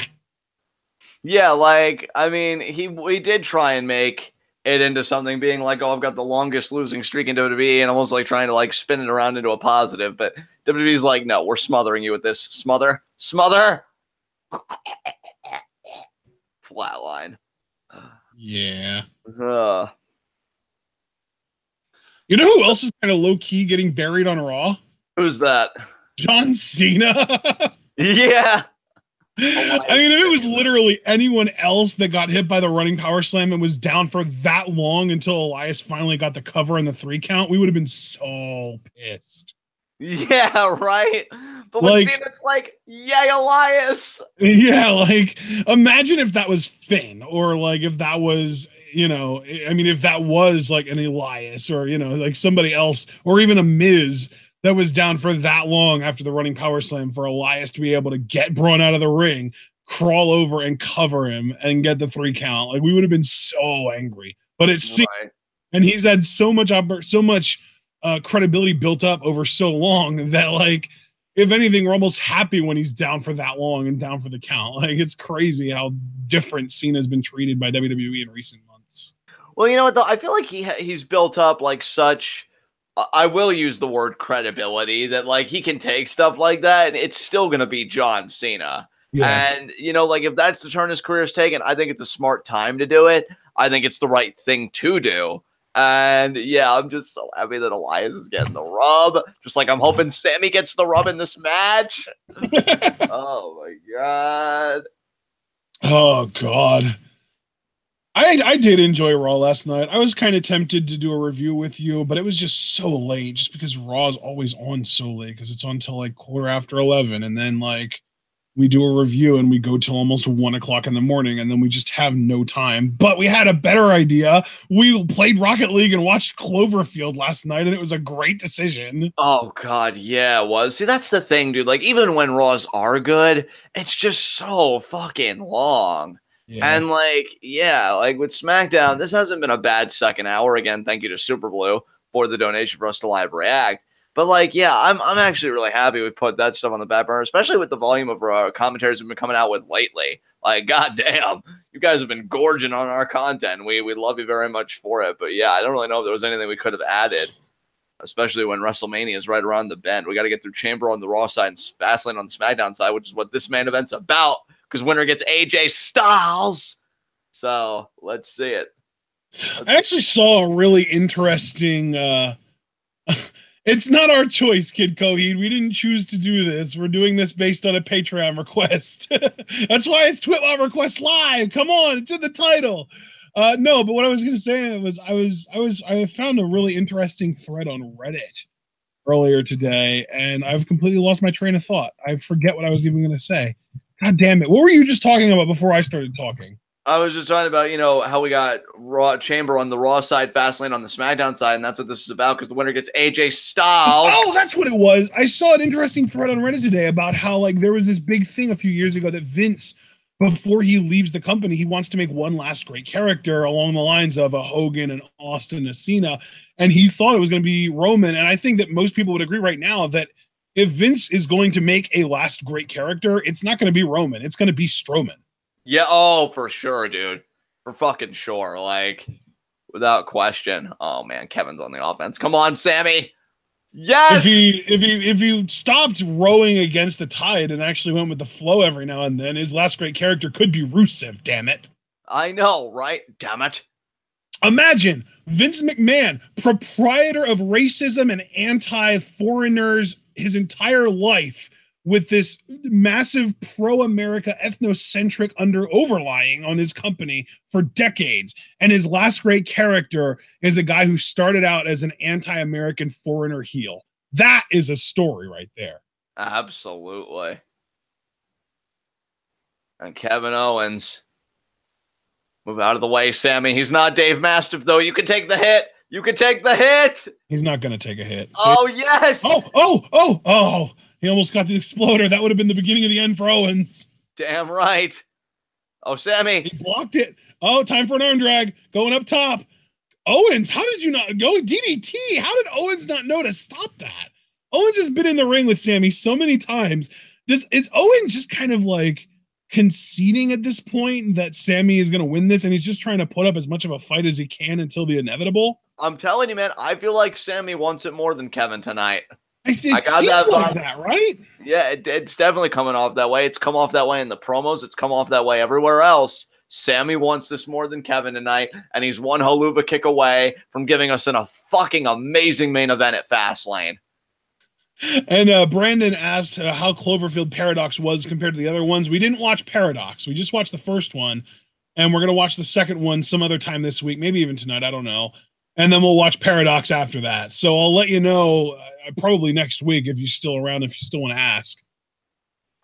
Yeah, like, I mean, he did try and make it into something, being like, oh, I've got the longest losing streak in WWE, and almost like trying to like spin it around into a positive. But WWE's like, no, we're smothering you with this. Smother. Flatline. Yeah. You know who else is kind of low key getting buried on Raw? Who's that? John Cena. Yeah. I mean, if it was literally anyone else that got hit by the running power slam and was down for that long until Elias finally got the cover and the 3 count, we would have been so pissed. Yeah, right? But like, it's like, yay, Elias! Yeah, like, imagine if that was Finn, or like if that was, you know, I mean, if that was like an Elias, or, you know, like somebody else, or even a Miz that was down for that long after the running power slam for Elias to be able to get Braun out of the ring, crawl over and cover him and get the 3 count. Like, we would have been so angry. But it's right. And he's had so much credibility built up over so long that, like, if anything, we're almost happy when he's down for that long and down for the count. Like, it's crazy how different Cena's been treated by WWE in recent months. Well, you know what, though? I feel like he's built up like such I will use the word credibility that like he can take stuff like that and it's still going to be John Cena. Yeah. And, you know, like if that's the turn his career is taken, I think it's a smart time to do it. I think it's the right thing to do. And yeah, I'm just so happy that Elias is getting the rub. Just like I'm hoping Sammy gets the rub in this match. Oh my God. Oh God. I did enjoy Raw last night. I was kind of tempted to do a review with you, but it was just so late. Just because Raw is always on so late, because it's on till like 11:15, and then like we do a review and we go till almost 1 o'clock in the morning, and then we just have no time. But we had a better idea. We played Rocket League and watched Cloverfield last night, and it was a great decision. Oh God, yeah, it was. See, that's the thing, dude. Like, even when Raws are good, it's just so fucking long. Yeah. And like, yeah, like with Smackdown, this hasn't been a bad second hour. Again, thank you to Super Blue for the donation for us to live react. But like, yeah, I'm actually really happy we put that stuff on the back burner, especially with the volume of commentaries we've been coming out with lately. Like, goddamn, you guys have been gorging on our content. We love you very much for it. But yeah, I don't really know if there was anything we could have added, especially when WrestleMania is right around the bend. We got to get through Chamber on the Raw side and Fastlane on the SmackDown side, which is what this main event's about, because winner gets AJ Styles. So let's see it. I actually saw a really interesting it's not our choice, Kid Coheed. We didn't choose to do this. We're doing this based on a Patreon request. That's why it's TWitWoW Request Live. Come on, it's in the title. No, but what I was going to say was I found a really interesting thread on Reddit earlier today, and I've completely lost my train of thought. I forget what I was even going to say. God damn it! What were you just talking about before I started talking? I was just talking about, you know, how we got Raw Chamber on the Raw side, Fastlane on the SmackDown side, and that's what this is about, because the winner gets AJ Styles. Oh, that's what it was. I saw an interesting thread on Reddit today about how, like, there was this big thing a few years ago that Vince, before he leaves the company, he wants to make one last great character along the lines of a Hogan, and Austin, and Cena, and he thought it was going to be Roman, and I think that most people would agree right now that if Vince is going to make a last great character, it's not going to be Roman. It's going to be Strowman. Yeah, oh, for sure, dude. For fucking sure. Like, without question. Oh, man, Kevin's on the offense. Come on, Sammy. Yes! If he stopped rowing against the tide and actually went with the flow every now and then, his last great character could be Rusev, damn it. I know, right? Damn it. Imagine Vince McMahon, proprietor of racism and anti-foreigners his entire life, with this massive pro-America ethnocentric overlying on his company for decades. And his last great character is a guy who started out as an anti-American foreigner heel. That is a story right there. Absolutely. And Kevin Owens. Move out of the way, Sammy. He's not Dave Mastiff, though. You can take the hit. You can take the hit. He's not going to take a hit. Oh, yes. Oh. He almost got the exploder. That would have been the beginning of the end for Owens. Damn right. Oh, Sammy. He blocked it. Oh, time for an arm drag. Going up top. Owens, how did you not go DDT? How did Owens not know to stop that? Owens has been in the ring with Sammy so many times. Is Owens just kind of like conceding at this point that Sammy is going to win this, and he's just trying to put up as much of a fight as he can until the inevitable? I'm telling you, man, I feel like Sammy wants it more than Kevin tonight. I got that like that, right? Yeah, it's definitely coming off that way. It's come off that way in the promos. It's come off that way everywhere else. Sammy wants this more than Kevin tonight, and he's one haluva kick away from giving us a fucking amazing main event at Fastlane. And Brandon asked how Cloverfield Paradox was compared to the other ones. We didn't watch Paradox. We just watched the first one, and we're going to watch the second one some other time this week, maybe even tonight. I don't know. And then we'll watch Paradox after that. So I'll let you know probably next week if you're still around, if you still want to ask.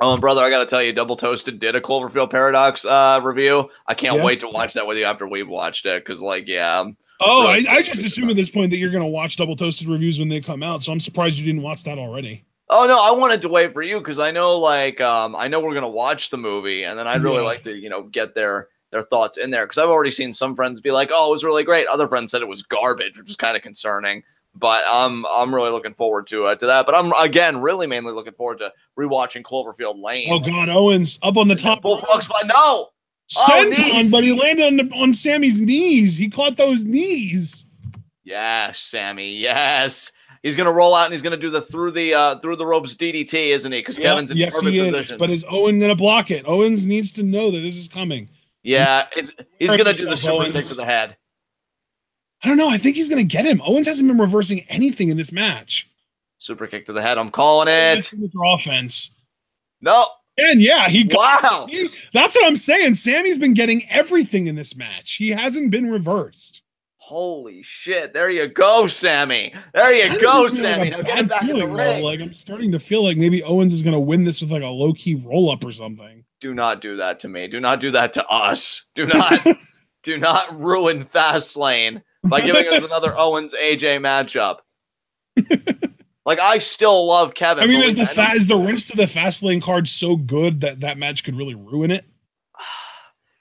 Oh, and brother, I got to tell you, Double Toasted did a Cloverfield Paradox review. I can't wait to watch that with you after we've watched it, because, like, yeah. I just assume at this point that you're going to watch Double Toasted reviews when they come out, so I'm surprised you didn't watch that already. Oh, no, I wanted to wait for you, because I know, like, I know we're going to watch the movie, and then I'd really like to, you know, get their thoughts in there, because I've already seen some friends be like, oh, it was really great. Other friends said it was garbage, which is kind of concerning. But I'm really looking forward to that. But I'm, again, really mainly looking forward to rewatching Cloverfield Lane. Oh, God, Owens up on the top. Bullfrog spot. No! Senton, but he landed on Sammy's knees. He caught those knees. Yes, Sammy, yes. He's gonna roll out and he's gonna do the through the ropes DDT, isn't he? Because Kevin's in perfect position. But is Owen gonna block it? Owens needs to know that this is coming. Yeah, he's gonna do the super kick to the head. I don't know. I think he's gonna get him. Owens hasn't been reversing anything in this match. Super kick to the head. I'm calling it. Offense. No. And yeah, he got. Wow. That's what I'm saying. Sammy's been getting everything in this match. He hasn't been reversed. Holy shit. There you go, Sammy. There you go, Sammy. Now get him back in the ring. Like, I'm starting to feel like maybe Owens is going to win this with like a low-key roll-up or something. Do not do that to me. Do not do that to us. Do not do not ruin Fastlane by giving us another Owens AJ matchup. Like, I still love Kevin. I mean, is the rest of the Fastlane card so good that that match could really ruin it?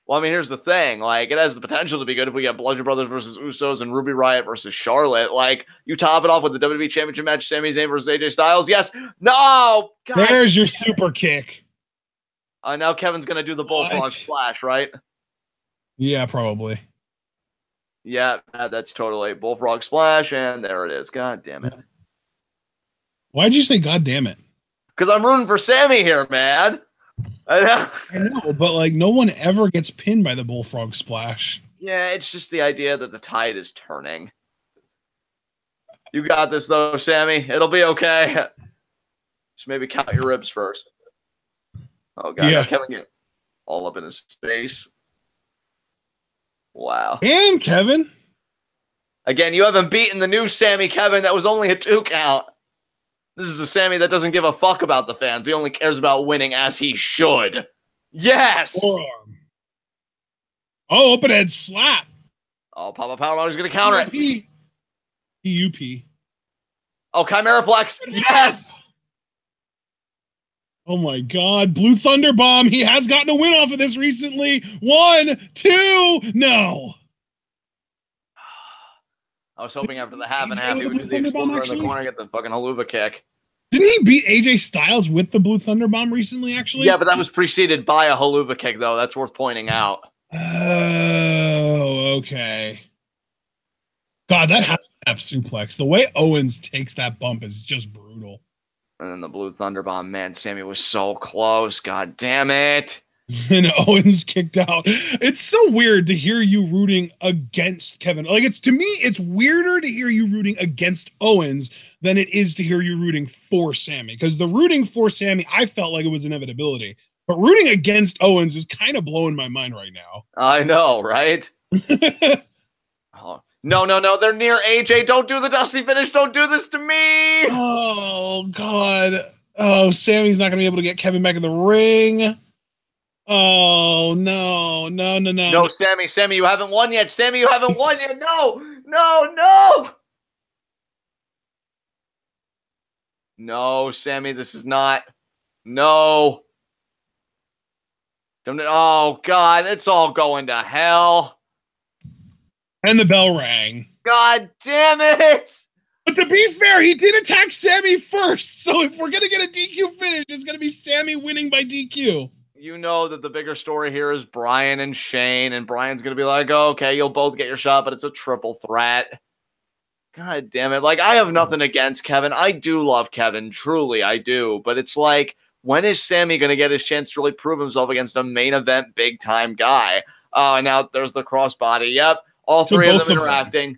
Well, I mean, here's the thing. Like, it has the potential to be good if we get Bludgeon Brothers versus Usos and Ruby Riott versus Charlotte. Like, you top it off with the WWE Championship match, Sami Zayn versus AJ Styles. Yes. No. God. There's your super kick. Now Kevin's going to do the bullfrog splash, right? Yeah, probably. Yeah, that's totally bullfrog splash, and there it is. God damn it. Why'd you say God damn it? Because I'm rooting for Sammy here, man. I know, but like no one ever gets pinned by the bullfrog splash. Yeah, it's just the idea that the tide is turning. You got this though, Sammy. It'll be okay. Just maybe count your ribs first. Oh god, yeah. Kevin get all up in his face. Wow. And Kevin. Again, you haven't beaten the new Sammy, Kevin. That was only a 2 count. This is a Sammy that doesn't give a fuck about the fans. He only cares about winning, as he should. Yes! Forearm. Oh, open head slap. Oh, Papa Powerbomb is going to counter it. PUP. Oh, Chimeraplex. Yes! Oh, my God. Blue Thunder Bomb. He has gotten a win off of this recently. 1, 2, no. I was hoping after the half and half he would do the exploder in the corner and get the fucking haluva kick. Didn't he beat AJ Styles with the Blue Thunder Bomb recently, actually? Yeah, but that was preceded by a haluva kick, though. That's worth pointing out. Oh, okay. God, that half suplex. The way Owens takes that bump is just brutal. And then the Blue Thunder Bomb. Man, Sammy was so close. God damn it. And Owens kicked out. It's so weird to hear you rooting against Kevin. Like, it's to me, it's weirder to hear you rooting against Owens than it is to hear you rooting for Sammy. Because the rooting for Sammy, I felt like it was inevitability. But rooting against Owens is kind of blowing my mind right now. I know, right? Oh, no. They're near AJ. Don't do the Dusty finish. Don't do this to me. Oh, God. Oh, Sammy's not going to be able to get Kevin back in the ring. Oh, no. No, Sammy, you haven't won yet. Sammy, you haven't won yet. No. No, Sammy, this is not. No. Oh, God, it's all going to hell. And the bell rang. God damn it. But to be fair, he did attack Sammy first. So if we're going to get a DQ finish, it's going to be Sammy winning by DQ. You know that the bigger story here is Brian and Shane, and Brian's going to be like, oh, okay, you'll both get your shot, but it's a triple threat. God damn it. Like, I have nothing against Kevin. I do love Kevin. Truly, I do. But it's like, when is Sammy going to get his chance to really prove himself against a main event big-time guy? Oh, and now there's the crossbody. Yep. All three of them interacting.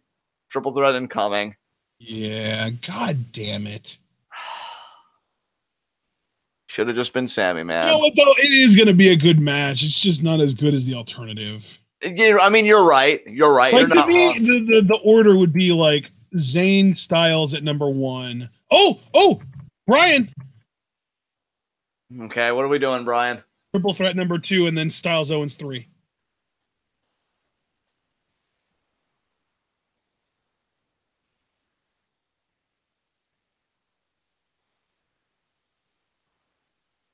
Triple threat incoming. Yeah, god damn it. Should have just been Sammy, man. You know what, though? It is going to be a good match. It's just not as good as the alternative. I mean, you're right. You're right. Like, you're not to me, the order would be like Zayn Styles at number 1. Oh, Brian. Okay, what are we doing, Brian? Triple threat number 2, and then Styles Owens 3.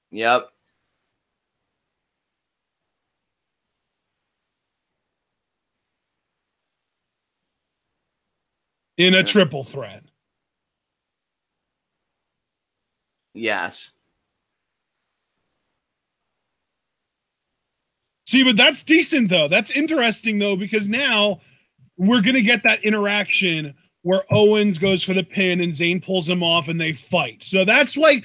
Yep. In a triple threat. Yes. See, but that's decent, though. That's interesting, though, because now we're going to get that interaction where Owens goes for the pin and Zayn pulls him off and they fight. So that's I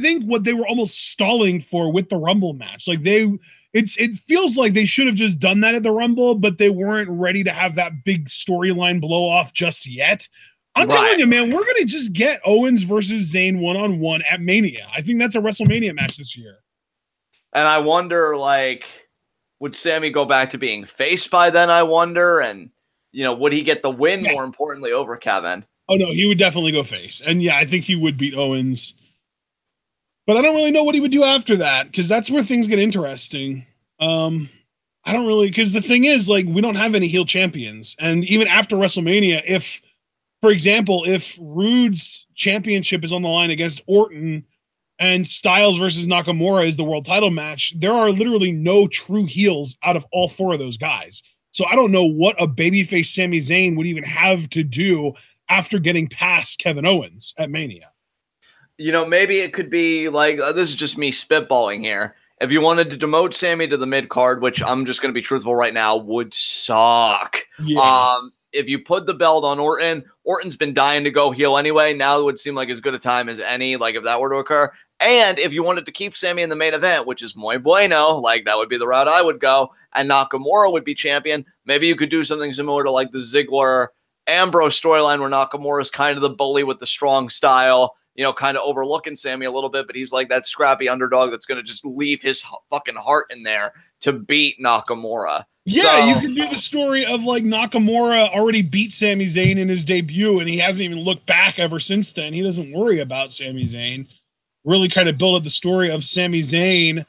think what they were almost stalling for with the Rumble match. Like it feels like they should have just done that at the Rumble, but they weren't ready to have that big storyline blow off just yet. I'm telling you, man, we're going to just get Owens versus Zayn one-on-one at Mania. I think that's a WrestleMania match this year. And I wonder, like, would Sammy go back to being face by then, I wonder? And, you know, would he get the win, more importantly, over Kevin? Oh, no, he would definitely go face. And, yeah, I think he would beat Owens. But I don't really know what he would do after that, because that's where things get interesting. I don't really, because the thing is, like, we don't have any heel champions. And even after WrestleMania, if, for example, if Rude's championship is on the line against Orton and Styles versus Nakamura is the world title match, there are literally no true heels out of all four of those guys. So I don't know what a babyface Sami Zayn would even have to do after getting past Kevin Owens at Mania. You know, maybe it could be like, this is just me spitballing here. If you wanted to demote Sammy to the mid-card, which I'm just going to be truthful right now, would suck. Yeah. If you put the belt on Orton, Orton's been dying to go heel anyway. Now it would seem like as good a time as any, like if that were to occur. And if you wanted to keep Sammy in the main event, which is muy bueno, like that would be the route I would go, and Nakamura would be champion, maybe you could do something similar to like the Ziggler-Ambrose storyline where Nakamura is kind of the bully with the strong style, you know, kind of overlooking Sammy a little bit, but he's like that scrappy underdog that's going to just leave his fucking heart in there to beat Nakamura. Yeah, you can do the story of like Nakamura already beat Sami Zayn in his debut, and he hasn't even looked back ever since then. He doesn't worry about Sami Zayn. Really kind of build up the story of Sami Zayn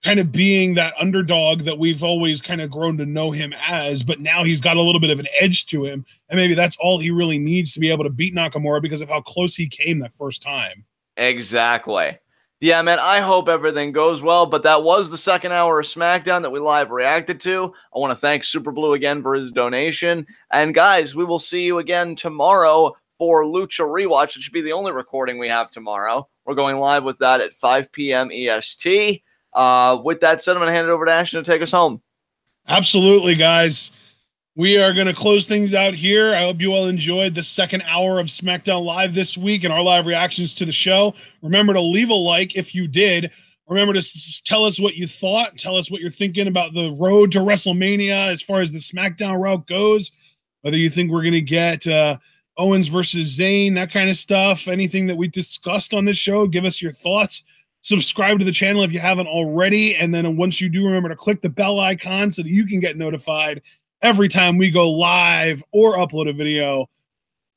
kind of being that underdog that we've always kind of grown to know him as, but now he's got a little bit of an edge to him, and maybe that's all he really needs to be able to beat Nakamura because of how close he came that first time. Exactly. Yeah, man, I hope everything goes well, but that was the second hour of SmackDown that we live reacted to. I want to thank Super Blue again for his donation. And guys, we will see you again tomorrow for Lucha Rewatch. It should be the only recording we have tomorrow. We're going live with that at 5 p.m. EST. With that said, I'm going to hand it over to Ashton to take us home. Absolutely, guys. We are going to close things out here. I hope you all enjoyed the second hour of SmackDown Live this week and our live reactions to the show. Remember to leave a like if you did. Remember to tell us what you thought. Tell us what you're thinking about the road to WrestleMania as far as the SmackDown route goes. Whether you think we're going to get Owens versus Zayn, that kind of stuff. Anything that we discussed on this show, give us your thoughts. Subscribe to the channel if you haven't already. And then once you do, remember to click the bell icon so that you can get notified every time we go live or upload a video.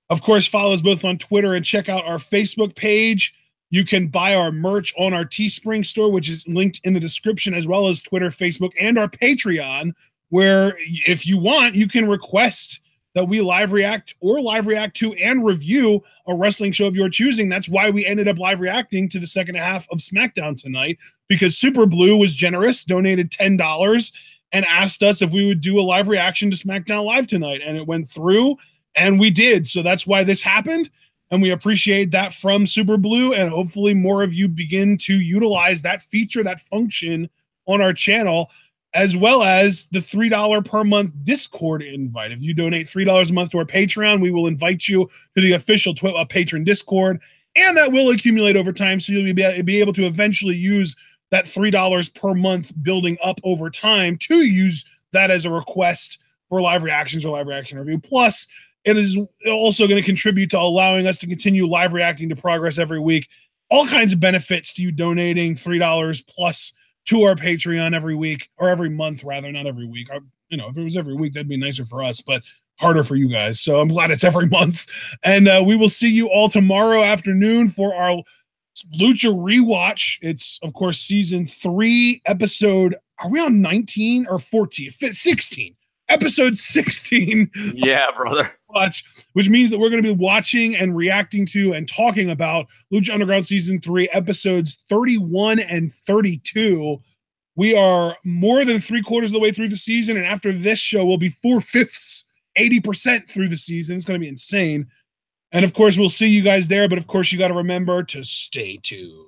Of course, follow us both on Twitter and check out our Facebook page. You can buy our merch on our Teespring store, which is linked in the description, as well as Twitter, Facebook, and our Patreon, where if you want, you can request that we live react to and review a wrestling show of your choosing. That's why we ended up live reacting to the second half of SmackDown tonight, because Super Blue was generous, donated $10, and asked us if we would do a live reaction to SmackDown Live tonight. And it went through, and we did. So that's why this happened. And we appreciate that from Super Blue. And hopefully more of you begin to utilize that feature, that function on our channel, as well as the $3 per month Discord invite. If you donate $3 a month to our Patreon, we will invite you to the official TWitWoW patron Discord. And that will accumulate over time. So you'll be able to eventually use that $3 per month building up over time to use that as a request for live reactions or live reaction review. Plus, it is also going to contribute to allowing us to continue live reacting to progress every week. All kinds of benefits to you donating $3 plus to our Patreon every week, or every month rather, not every week. You know, if it was every week, that'd be nicer for us, but harder for you guys. So I'm glad it's every month. And we will see you all tomorrow afternoon for our Lucha Rewatch. It's, of course, season 3, episode, are we on 19 or 14? 16. Episode 16. Yeah, brother. Watch, which means that we're going to be watching and reacting to and talking about Lucha Underground season 3, episodes 31 and 32. We are more than 3/4 of the way through the season, and after this show, we'll be 4/5, 80% through the season. It's going to be insane. And of course, we'll see you guys there. But of course, you got to remember to stay tuned.